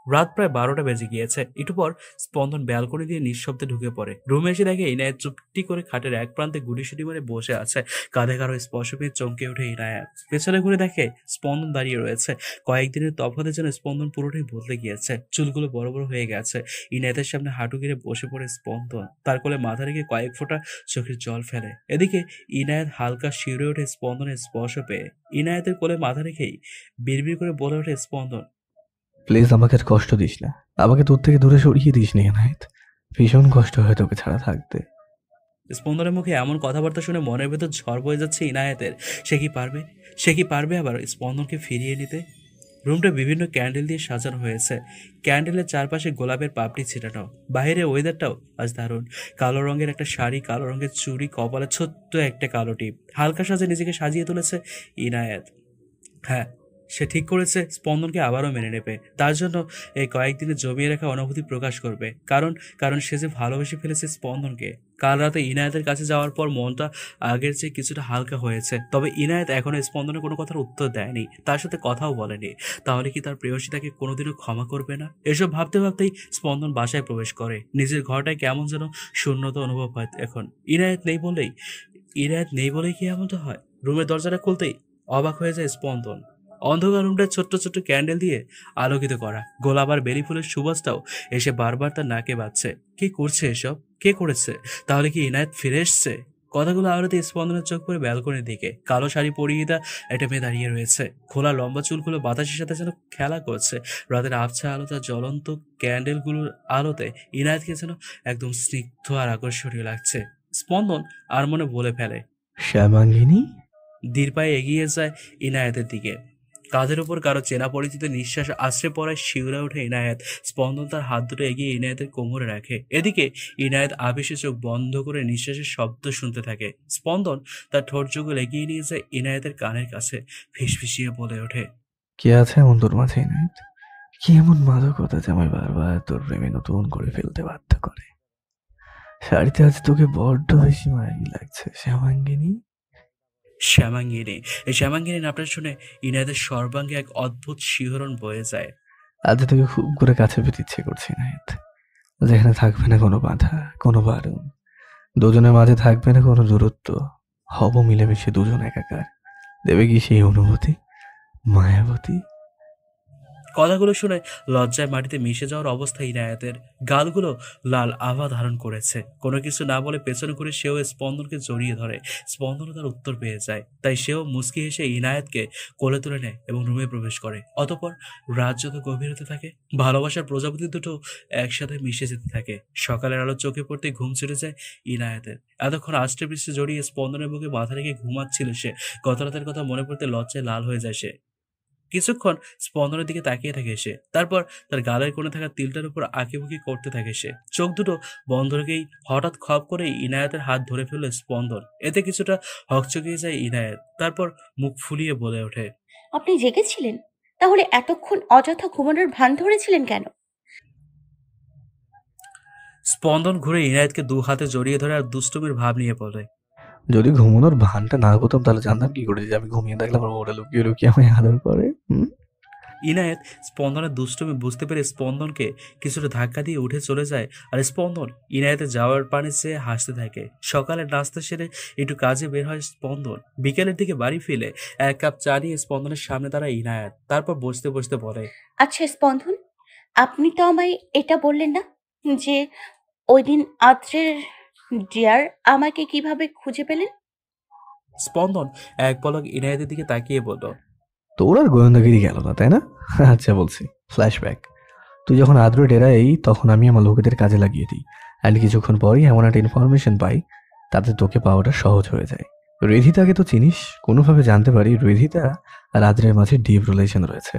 রাত প্রায় 12টা বেজে গিয়েছে। একটু পর স্পন্দন ব্যালকনি দিয়ে নিঃশব্দে ঢুকে পড়ে। রুমে এসে দেখে ইনায়েত চুপটি করে খাটের এক প্রান্তে গুটিসুটি মারে বসে আছে। কাঁধে কারো স্পর্শ পেয়ে চমকে ওঠে ইনায়েত। পেছনে ঘুরে দেখে স্পন্দন দাঁড়িয়ে রয়েছে। কয়েকদিনের তফাতে যেন স্পন্দন পুরোটাই বদলে গিয়েছে। চুলগুলো বড় বড় হয়ে গেছে। ইনায়েতের সামনে হাঁটু গেড়ে বসে পড়ে স্পন্দন। তার কোলে মাথা রেখে কয়েক ফোঁটা চোখের জল ফেলে। এদিকে ইনায়েত হালকা শিউরে ওঠে স্পন্দনের স্পর্শ পেয়ে। ইনায়েতের কোলে মাথা রেখেই বিড়বিড় করে বলে ওঠে স্পন্দন, প্লিজ আমাকে আর কষ্ট দিস না, আমাকে তোর থেকে দূরে সরিয়ে দিস না এনায়েত। ভীষণ কষ্ট হয় তোকে ছাড়া থাকতে। স্পন্দনের মুখে এমন কথাবার্তা শুনে মনের ভেতর ঝড় বয়ে যাচ্ছে ইনায়েতের। সে কি পারবে আবার স্পন্দনকে ফিরিয়ে নিতে? রুমটা বিভিন্ন ক্যান্ডেল দিয়ে সাজানো হয়েছে। ক্যান্ডেলের চারপাশে গোলাপের পাপড়ি ছিটানো। বাইরে ওয়েদারটাও আজ দারুণ। কালো রঙের একটা শাড়ি, কালো রঙের চুড়ি, কপালে ছোট্ট একটা কালো টিপ। হালকা সাজে নিজেকে সাজিয়ে তুলেছে ইনায়েত। হ্যাঁ, সে ঠিক করেছে স্পন্দনকে আবারও মেনে নেবে। তার জন্য এই কয়েকদিনে জমিয়ে রাখা অনুভূতি প্রকাশ করবে। কারণ সে যে ভালোবেসে ফেলেছে স্পন্দনকে। কাল রাতে ইনায়েতের কাছে যাওয়ার পর মনটা আগের চেয়ে কিছুটা হালকা হয়েছে। তবে ইনায়েত এখনো স্পন্দনের কোনো কথার উত্তর দেয়নি, তার সাথে কথাও বলেনি। তাহলে কি তার প্রেয়সী তাকে কোনোদিনও ক্ষমা করবে না? এসব ভাবতে ভাবতেই স্পন্দন বাসায় প্রবেশ করে। নিজের ঘরটায় কেমন যেন শূন্যতা অনুভব হয় এখন। ইনায়েত নেই বলেই কি এমনটা হয়? রুমের দরজাটা খুলতেই অবাক হয়ে যায় স্পন্দন। অন্ধকার রুমটা ছোট্ট ছোট্ট ক্যান্ডেল দিয়ে আলোকিত করা। গোলাপ আর বেলি ফুলের সুবাসটাও এসে বারবার তার নাকে বাজছে। কে করছে এসব? কে করেছে? তাহলে কি ইনায়েত ফিরে এসছে? কথাগুলো আওড়াতে স্পন্দনের চোখ পড়ে ব্যালকনির দিকে। কালো শাড়ি পরিয়ে একটা মেয়ে দাঁড়িয়ে রয়েছে। খোলা লম্বা চুলগুলো বাতাসের সাথে যেন খেলা করছে। রাতের আবছা আলো তার জ্বলন্ত ক্যান্ডেলগুলোর আলোতে ইনায়েতকে যেন একদম স্নিগ্ধ আর আকর্ষণীয় লাগছে। স্পন্দন আর মনে বলে ফেলে, শ্যামাঙ্গিনী। ধীর পায়ে এগিয়ে যায় ইনায়েতের দিকে। কাঁধের উপর কারো চেনা পরিচিত নিঃশ্বাস আশ্রে পড়ায় শিউরে ওঠে ইনায়েত। স্পন্দন তার হাত দুটো এগিয়ে ইনায়েতের কোমরে রাখে। এদিকে ইনায়েত আবেশে চোখ বন্ধ করে নিঃশ্বাসের শব্দ শুনতে থাকে। স্পন্দন তার ঠোঁট যুগল এগিয়ে নিয়ে যায় ইনায়েতের কানের কাছে। ফিসফিসিয়ে বলে ওঠে, কে আছে এমন তোর মাঝে এনায়েত? কি এমন মাদকতা যে আমায় বারবার তোর প্রেমে নতুন করে ফেলতে বাধ্য করে? শাড়িতে আজ তোকে বড্ড বেশি মায়াবী লাগছে শ্যামাঙ্গিনী। শ্যামাঙ্গিনী। এই শ্যামাঙ্গিনী নামটা শুনে ইনায়েতের সর্বাঙ্গে এক অদ্ভুত শিহরণ বয়ে যায়। আজ তোকে খুব করে কাছে পেতে ইচ্ছে করছে এনায়েত, যেখানে থাকবে না কোনো বাধা, কোনো বারণ। দুজনের মাঝে থাকবে না কোনো দূরত্ব। হব মিলেমিশে দুজন একাকার। দেবে কি সেই অনুভূতি, মায়াবতী? কথাগুলো শুনে লজ্জায় মাটিতে মিশে যাওয়ার অবস্থা ইনায়েতের। গালগুলো লাল আভা ধারণ করেছে। কোনো কিছু না বলে পেছনে করে সেও স্পন্দনকে জড়িয়ে ধরে। স্পন্দনও তার উত্তর পেয়ে যায়। তাই সেও মুচকি হেসে ইনায়েতকে কোলে তুলে নেয় এবং রুমে প্রবেশ করে। অতঃপর রাত যত গভীর হতে থাকে, ভালোবাসার প্রজাপতি দুটো একসাথে মিশে যেতে থাকে। সকালের আলো চোখে পড়তে ঘুম ছেড়ে যায় ইনায়েতের। এতক্ষণ আষ্টে পৃষ্ঠে জড়িয়ে স্পন্দনের বুকে মাথা রেখে ঘুমাচ্ছিল সে। গত রাতের কথা মনে পড়তে লজ্জায় লাল হয়ে যায় সে। কিছুক্ষণ স্পন্দনের দিকে তাকিয়ে থাকে সে। তারপর তার গালের কোণে থাকা তিলটার উপর আঁকিবুকি করতে থাকে সে। চোখ দুটো বন্ধ রেখেই হঠাৎ খপ করে ইনায়েতের হাত ধরে ফেলল স্পন্দন। এতে কিছুটা হকচকিয়ে যায় ইনায়েত। তারপর মুখ ফুলিয়ে বলে ওঠে, আপনি জেগেছিলেন? তাহলে এতক্ষণ অযথা ঘুমানোর ভান ধরেছিলেন কেন? স্পন্দন ঘুরে ইনায়েতকে দু হাতে জড়িয়ে ধরে আর দুষ্টুমির ভাব নিয়ে বলে, যদি ঘুমানোর ভানটা না করতাম তাহলে জানতাম কি করে যে আমি ঘুমিয়ে থাকলাম আর ওরা লুকিয়ে লুকিয়ে আমায় আদর করে। ইনায়েত স্পন্দনের দুষ্টুমি বুঝতে পেরে স্পন্দনকে কিছুটা ধাক্কা দিয়ে উঠে চলে যায়। আর স্পন্দন ইনায়েতের যাওয়ার পানে চেয়ে হাসতে থাকে। সকালে নাস্তা সেরে একটু কাজে বের হয় স্পন্দন। বিকেলের দিকে বাড়ি ফিরে এক কাপ চা নিয়ে স্পন্দনের সামনে দাঁড়ায় ইনায়েত। তারপর বসতে বসতে বলে, আচ্ছা স্পন্দন, আপনি তো আমায় এটা বললেন না যে ওই দিন আদ্রের ডিয়ার আমাকে কিভাবে খুঁজে পেলেন? স্পন্দন এক পলক ইনায়েতের দিকে তাকিয়ে বলল, তোর আর গোয়েন্দাগিরি গেল না তাই না? আচ্ছা বলছি, ফ্ল্যাশব্যাক। তুই যখন আদ্র ডেরাই তখন আমি আমার লোকেদের কাজে লাগিয়ে দিই, অ্যান্ড কিছুক্ষণ পরেই এমন একটা ইনফরমেশন পাই তাতে তোকে পাওয়াটা সহজ হয়ে যায়। রিধিতাকে তো চিনিস, কোনোভাবে জানতে পারি রিধিতা আর আদ্রের মাঝে ডিপ রিলেশন রয়েছে।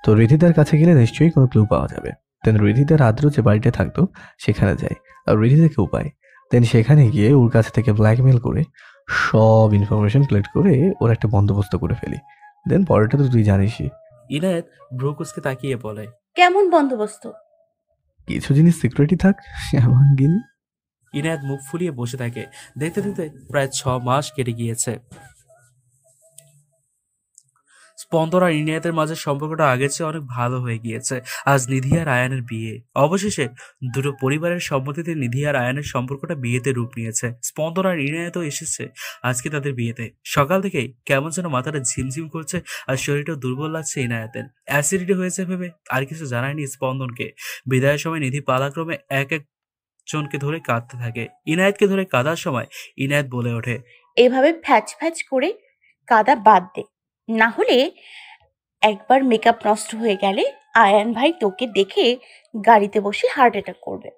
তো রিধিতার কাছে গেলে নিশ্চয়ই কোনো ক্লু পাওয়া যাবে। দেন রিধিতার আদ্র যে বাড়িতে থাকতো সেখানে যাই, আর রিধিতাকেও পাই। দেন সেখানে গিয়ে ওর কাছ থেকে ব্ল্যাকমেল করে সব ইনফরমেশন কালেক্ট করে ওর একটা বন্দোবস্ত করে ফেলি। দেন পরেরটা তো তুই জানিসই। ইনায়েত ব্রুকুসকে তাকিয়ে বলে, কেমন বন্দোবস্ত? কিছু জিনিস সিক্রেটই থাক, এমন গিনি। ইনায়েত মুখ ফুলিয়ে বসে থাকে। দেখতে দেখতে প্রায় 6 মাস কেটে গিয়েছে। স্পন্দন আর ইনায়েতের মাঝে সম্পর্কটা আগের চেয়ে অনেক ভালো হয়ে গিয়েছে। আজ নিধি আর আয়ানের বিয়ে। অবশেষে দুটো পরিবারের সম্মতিতে নিধি আর আয়ানের সম্পর্কটা বিয়েতে রূপ নিয়েছে। স্পন্দন আর ইনায়েতও এসেছে আজকে তাদের বিয়েতে। সকাল থেকেই কেমন যেন মাথাটা ঝিমঝিম করছে আর শরীরটাও দুর্বল লাগছে ইনায়েতের। অ্যাসিডিটি হয়েছে ভেবে আর কিছু জানায়নি স্পন্দনকে। বিদায়ের সময় নিধি পালাক্রমে এক এক জনকে ধরে কাঁদতে থাকে। ইনায়েতকে ধরে কাঁদার সময় ইনায়েত বলে ওঠে, এভাবে ফ্যাচ ফ্যাচ করে কাদা বাদ দে, না হলে একবার মেকআপ নষ্ট হয়ে গেলে আয়ান ভাই তোকে দেখে গাড়িতে বসে হার্ট অ্যাটাক করবে।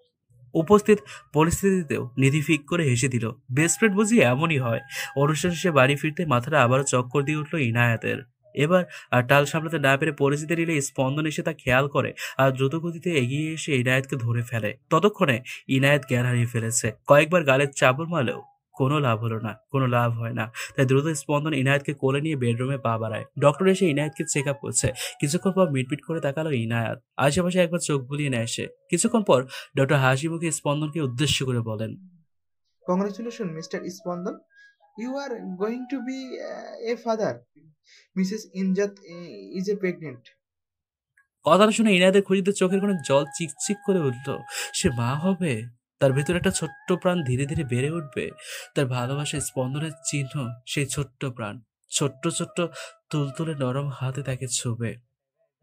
উপস্থিত পরিস্থিতিতেও নিধি ফিক করে হেসে দিল। বেস্ট ফ্রেন্ড বুঝি এমনই হয়। অনুষ্ঠান শেষে বাড়ি ফিরতে মাথাটা আবারও চক্কর দিয়ে উঠল ইনায়েতের। এবার আর টাল সামলাতে না পেরে পরিচিতি নিলে স্পন্দন এসে তা খেয়াল করে আর দ্রুত গতিতে এগিয়ে এসে ইনায়েতকে ধরে ফেলে। ততক্ষণে ইনায়েত জ্ঞান হারিয়ে ফেলেছে। কয়েকবার গালের চাপড় মারলেও কোনো লাভ হলো না, কোনো লাভ হয় না। তাই দ্রুত স্পন্দন ইনায়েতকে কোলে নিয়ে বেডরুমে পা বাড়ায়। ডক্টর এসে ইনায়েতকে চেক আপ করছে। কিছুক্ষণ পর মিটমিট করে তাকালো ইনায়েত। আশেপাশে একবার চোখ বুলিয়ে নেয় সে। কিছুক্ষণ পর ডক্টর হাসি মুখে স্পন্দনকে উদ্দেশ্য করে বলেন, congratulation mister Spandan, you are going to be a father. Mrs Inayat is a pregnant. কথাটা শুনে ইনায়েতের খুঁজিতে চোখের কোণে জল চিকচিক করে উঠল। সে মা হবে। তার ভেতরে একটা ছোট্ট প্রাণ ধীরে ধীরে বেড়ে উঠবে। তার ভালোবাসায় স্পন্দনের চিহ্ন সেই ছোট্ট প্রাণ। ছোট্ট ছোট্ট তুলতুলে নরম হাতে তাকে ছুবে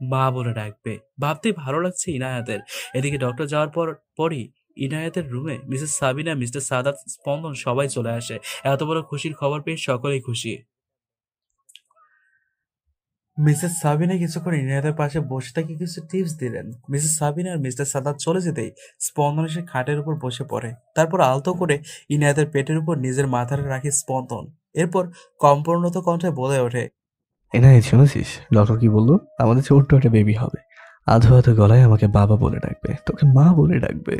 মা বলে ডাকবে। ভাবতেই ভালো লাগছে ইনায়েতের। এদিকে ডক্টর যাওয়ার পরই ইনায়েতের রুমে মিসেস সাবিনা, মিস্টার সাদাত, স্পন্দন সবাই চলে আসে। এত বড় খুশির খবর পেয়ে সকলেই খুশি। মিসেস সাবিনা কিছুক্ষণ ইনায়েতের পাশে বসে থেকে কিছু টিপস দিলেন। মিসেস সাবিনা আর মিস্টার সাদাত চলে যেতেই স্পন্দন এসে খাটের উপর বসে পড়ে। তারপর আলতো করে ইনায়েতের পেটের উপর নিজের মাথাটা রাখে স্পন্দন। এরপর কম্পোন্নত কণ্ঠে বলে ওঠে, এনায়েত শুনেছিস ডক্টর কি বললো? আমাদের ছোট্ট একটা বেবি হবে। আধো আধো গলায় আমাকে বাবা বলে ডাকবে, তোকে মা বলে ডাকবে।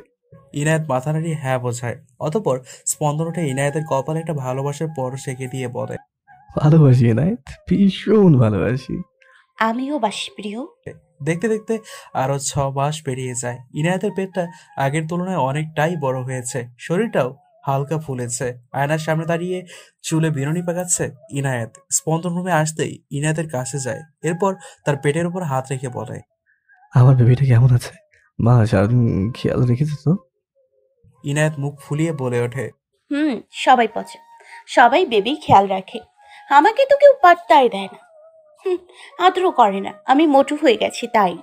ইনায়েত মাথা নাড়িয়ে হ্যাঁ বোঝায়। অতঃপর স্পন্দন উঠে ইনায়েতের কপালে একটা ভালোবাসার পরশ এঁকে দিয়ে বলে, ভালোবাসি এনায়েত, ভীষণ ভালোবাসি। আমিও বাসি প্রিয়। দেখতে দেখতে আরো 6 মাস পেরিয়ে যায়। ইনায়েতের পেটটা আগের তুলনায় অনেকটাই বড় হয়েছে। শরীরটাও হালকা ফুলেছে। আয়নার সামনে দাঁড়িয়ে চুলে বিনুনি পাকাচ্ছে ইনায়েত। স্পন্দন রুমে আসতেই ইনায়েতের কাছে যায়। এরপর তার পেটের উপর হাত রেখে বলে, আমার বেবিটা কেমন আছে? মা সারাদিন খেয়াল রেখেছে তো? ইনায়েত মুখ ফুলিয়ে বলে ওঠে, সবাই পচে, সবাই বেবি খেয়াল রাখে, আমাকে তো কেউ পাত্তাই দেয় না, আদরও করে না, আমি মোটু হয়ে গেছি তাই।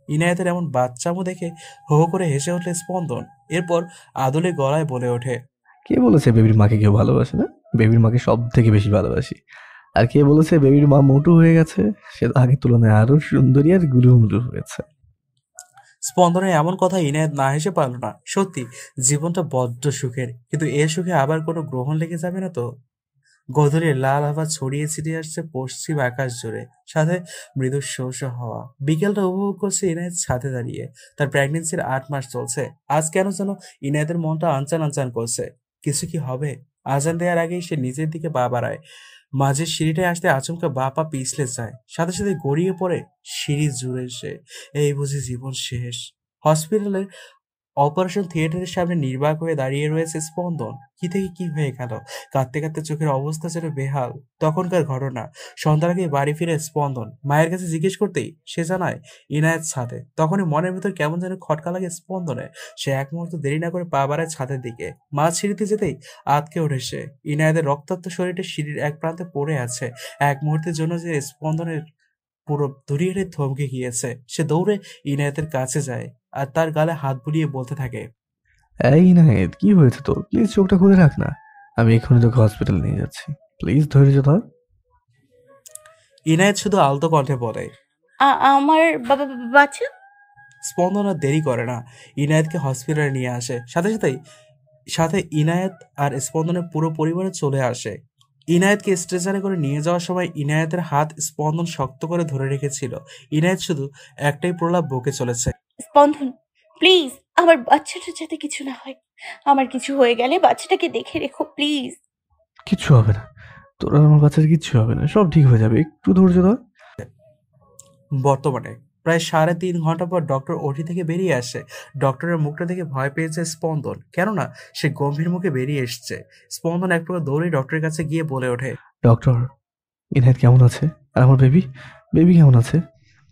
ইনায়েতের এমন বাচ্চামো দেখে হো হো করে হেসে ওঠে স্পন্দন। এরপর আদলে গলায় বলে ওঠে, কে বলেছে বেবির মাকে কেউ ভালোবাসে না? বেবির মাকে সব থেকে বেশি ভালোবাসি। আর কে বলেছে বেবির মা মোটু হয়ে গেছে? সে তো আগের তুলনায় আরো সুন্দরী আর গুলুমুলু হয়েছে। স্পন্দনের এমন কথা ইনায়েত না হেসে পারল না। সত্যি জীবনটা বড্ড সুখের, কিন্তু এ সুখে আবার কোনো গ্রহণ লেগে যাবে না তো? গধূলির লাল আভা ছড়িয়ে ছিটিয়ে আসছে পশ্চিম আকাশ জুড়ে, সাথে মৃদু শো শো হাওয়া। বিকেলটা উপভোগ করছে ইনায়েত ছাদে দাঁড়িয়ে। তার প্রেগনেন্সির 8 মাস চলছে। আজ কেন যেন ইনায়েতের মনটা আনচান আনচান করছে। কিছু কি হবে? আজান দেওয়ার আগেই সে নিজের দিকে পা বাড়ায়। মাঝের সিঁড়িটায় আসতে আচমকা বা পা পিছলে যায়। সাথে সাথে গড়িয়ে পড়ে সিঁড়ি জুড়ে সে। এই বুঝি জীবন শেষ। হসপিটালের অপারেশন থিয়েটারের সামনে নির্বাক হয়ে দাঁড়িয়ে রয়েছে স্পন্দন। কি থেকে কি হয়ে গেল? কাঁদতে কাঁদতে চোখের অবস্থা যেন বেহাল। তখনকার ঘটনা। সন্ধ্যার আগে বাড়ি ফিরে স্পন্দন মায়ের কাছে জিজ্ঞেস করতেই সে জানায় ইনায়েত ছাদে। তখনই মনের ভেতর কেমন যেন খটকা লাগে স্পন্দনে। সে এক মুহূর্ত দেরি না করে পা বাড়ায় ছাদের দিকে। মা সিঁড়িতে যেতেই আতকে ওঠে সে। ইনায়েতের রক্তাক্ত শরীরটা সিঁড়ির এক প্রান্তে পড়ে আছে। এক মুহূর্তের জন্য যে স্পন্দনের পুরো দুনিয়াটাই থমকে গিয়েছে। সে দৌড়ে ইনায়েতের কাছে যায় আর তার গালে হাত বুলিয়ে বলতে থাকে, এই ইনায়েত, কি হয়েছে তোর? প্লিজ চোখটা খুলে রাখ না, আমি এক্ষুনি তোকে হসপিটাল নিয়ে যাচ্ছি। প্লিজ ধৈর্য ধর। ইনায়েত শুধু আলতো কণ্ঠে বলে, আমার বাচ্চা। স্পন্দন আর দেরি করে না, ইনায়েতকে হসপিটালে নিয়ে আসে। সাথে ইনায়েত আর স্পন্দনের পুরো পরিবারে চলে আসে। ইনায়েতকে স্ট্রেচারে করে নিয়ে যাওয়ার সময় ইনায়েতের হাত স্পন্দন শক্ত করে ধরে রেখেছিল। ইনায়েত শুধু একটাই প্রলাপ বকে চলেছে। স্পন্দন প্লিজ, আমার বাচ্চাটার যাতে কিছু না হয়। আমার কিছু হয়ে গেলে বাচ্চাটাকে দেখে রেখো প্লিজ। কিচ্ছু হবে না, তোর আর আমার বাচ্চার কিচ্ছু হবে না, সব ঠিক হয়ে যাবে, একটু ধৈর্য ধর। বর্তমানে প্রায় 3.5 ঘন্টা পর ডক্টর ওটি থেকে বেরিয়ে আসে। ডক্টরের মুখটা দেখে ভয় পেয়েছে স্পন্দন, কেননা সে গম্ভীর মুখে বেরিয়ে এসছে। স্পন্দন এক প্রকার দৌড়ে ডক্টরের কাছে গিয়ে বলে ওঠে, ডক্টর, ইনায়েত কেমন আছে? আর আমার বেবি কেমন আছে?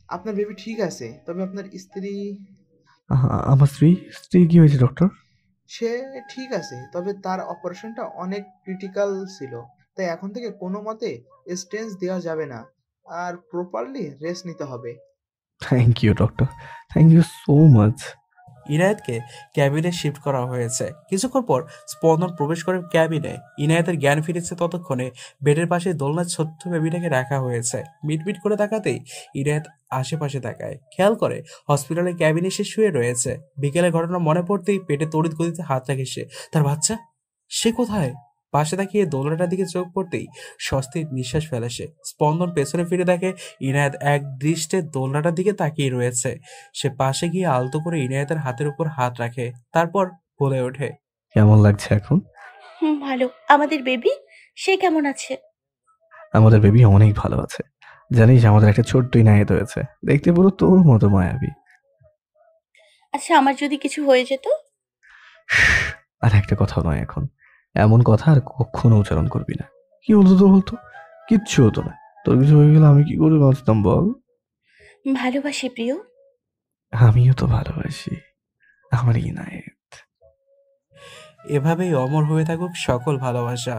আপনার বেবি ঠিক আছে, তবে আপনার স্ত্রী আমার স্ত্রী কি হয়েছে ডক্টর? সে ঠিক আছে, তবে তার অপারেশনটা অনেক ক্রিটিক্যাল ছিল, তাই এখন থেকে কোনো মতে স্টেন্স দেওয়া যাবে না, আর প্রপারলি রেস্ট নিতে হবে। Thank you doctor, thank you so much. ইনায়েতকে ক্যাবিনে শিফট করা হয়েছে। কিছুক্ষণ পর স্পন্দন প্রবেশ করে ক্যাবিনে। ইনায়েতের জ্ঞান ফিরেছে ততক্ষণে বেডের পাশে দোলনার ছোট্ট বেবিটাকে রাখা হয়েছে। মিটমিট করে তাকাতেই ইনায়েত আশেপাশে তাকায়, খেয়াল করে হসপিটালের ক্যাবিনে সে শুয়ে রয়েছে। বিকেলের ঘটনা মনে পড়তেই পেটে তড়িৎ গতিতে হাত রাখে সে। তার বাচ্চা, সে কোথায়? পাশে তাকিয়ে দোলনাটার দিকে চোখ পড়তেই স্বস্তির নিঃশ্বাস ফেলে সে। স্পন্দন পেছনে ফিরে দেখে ইনায়েত এক দৃষ্টে দোলনাটার দিকে তাকিয়ে রয়েছে। সে পাশে গিয়ে আলতো করে ইনায়েতের হাতের উপর হাত রাখে, তারপর বলে ওঠে, কেমন লাগছে এখন? ভালো। আমাদের বেবি, সে কেমন আছে? আমাদের বেবি অনেক ভালো আছে। জানিস, আমাদের একটা ছোট্ট ইনায়েত হয়েছে, দেখতে পুরো তোর মতো মায়াবী। আচ্ছা, আমার যদি কিছু হয়ে যেত? আর একটা কথাও নয় এখন, এমন কথা আর কখনো উচ্চারণ করবি না। কি বলতো তো বলতো, কিচ্ছু হতো না। তোর কিছু হয়ে গেলে আমি কি করে বাঁচতাম বল? ভালোবাসি প্রিয়। আমিও তো ভালোবাসি আমার ইনায়েত। এভাবেই অমর হয়ে থাকুক সকল ভালোবাসা।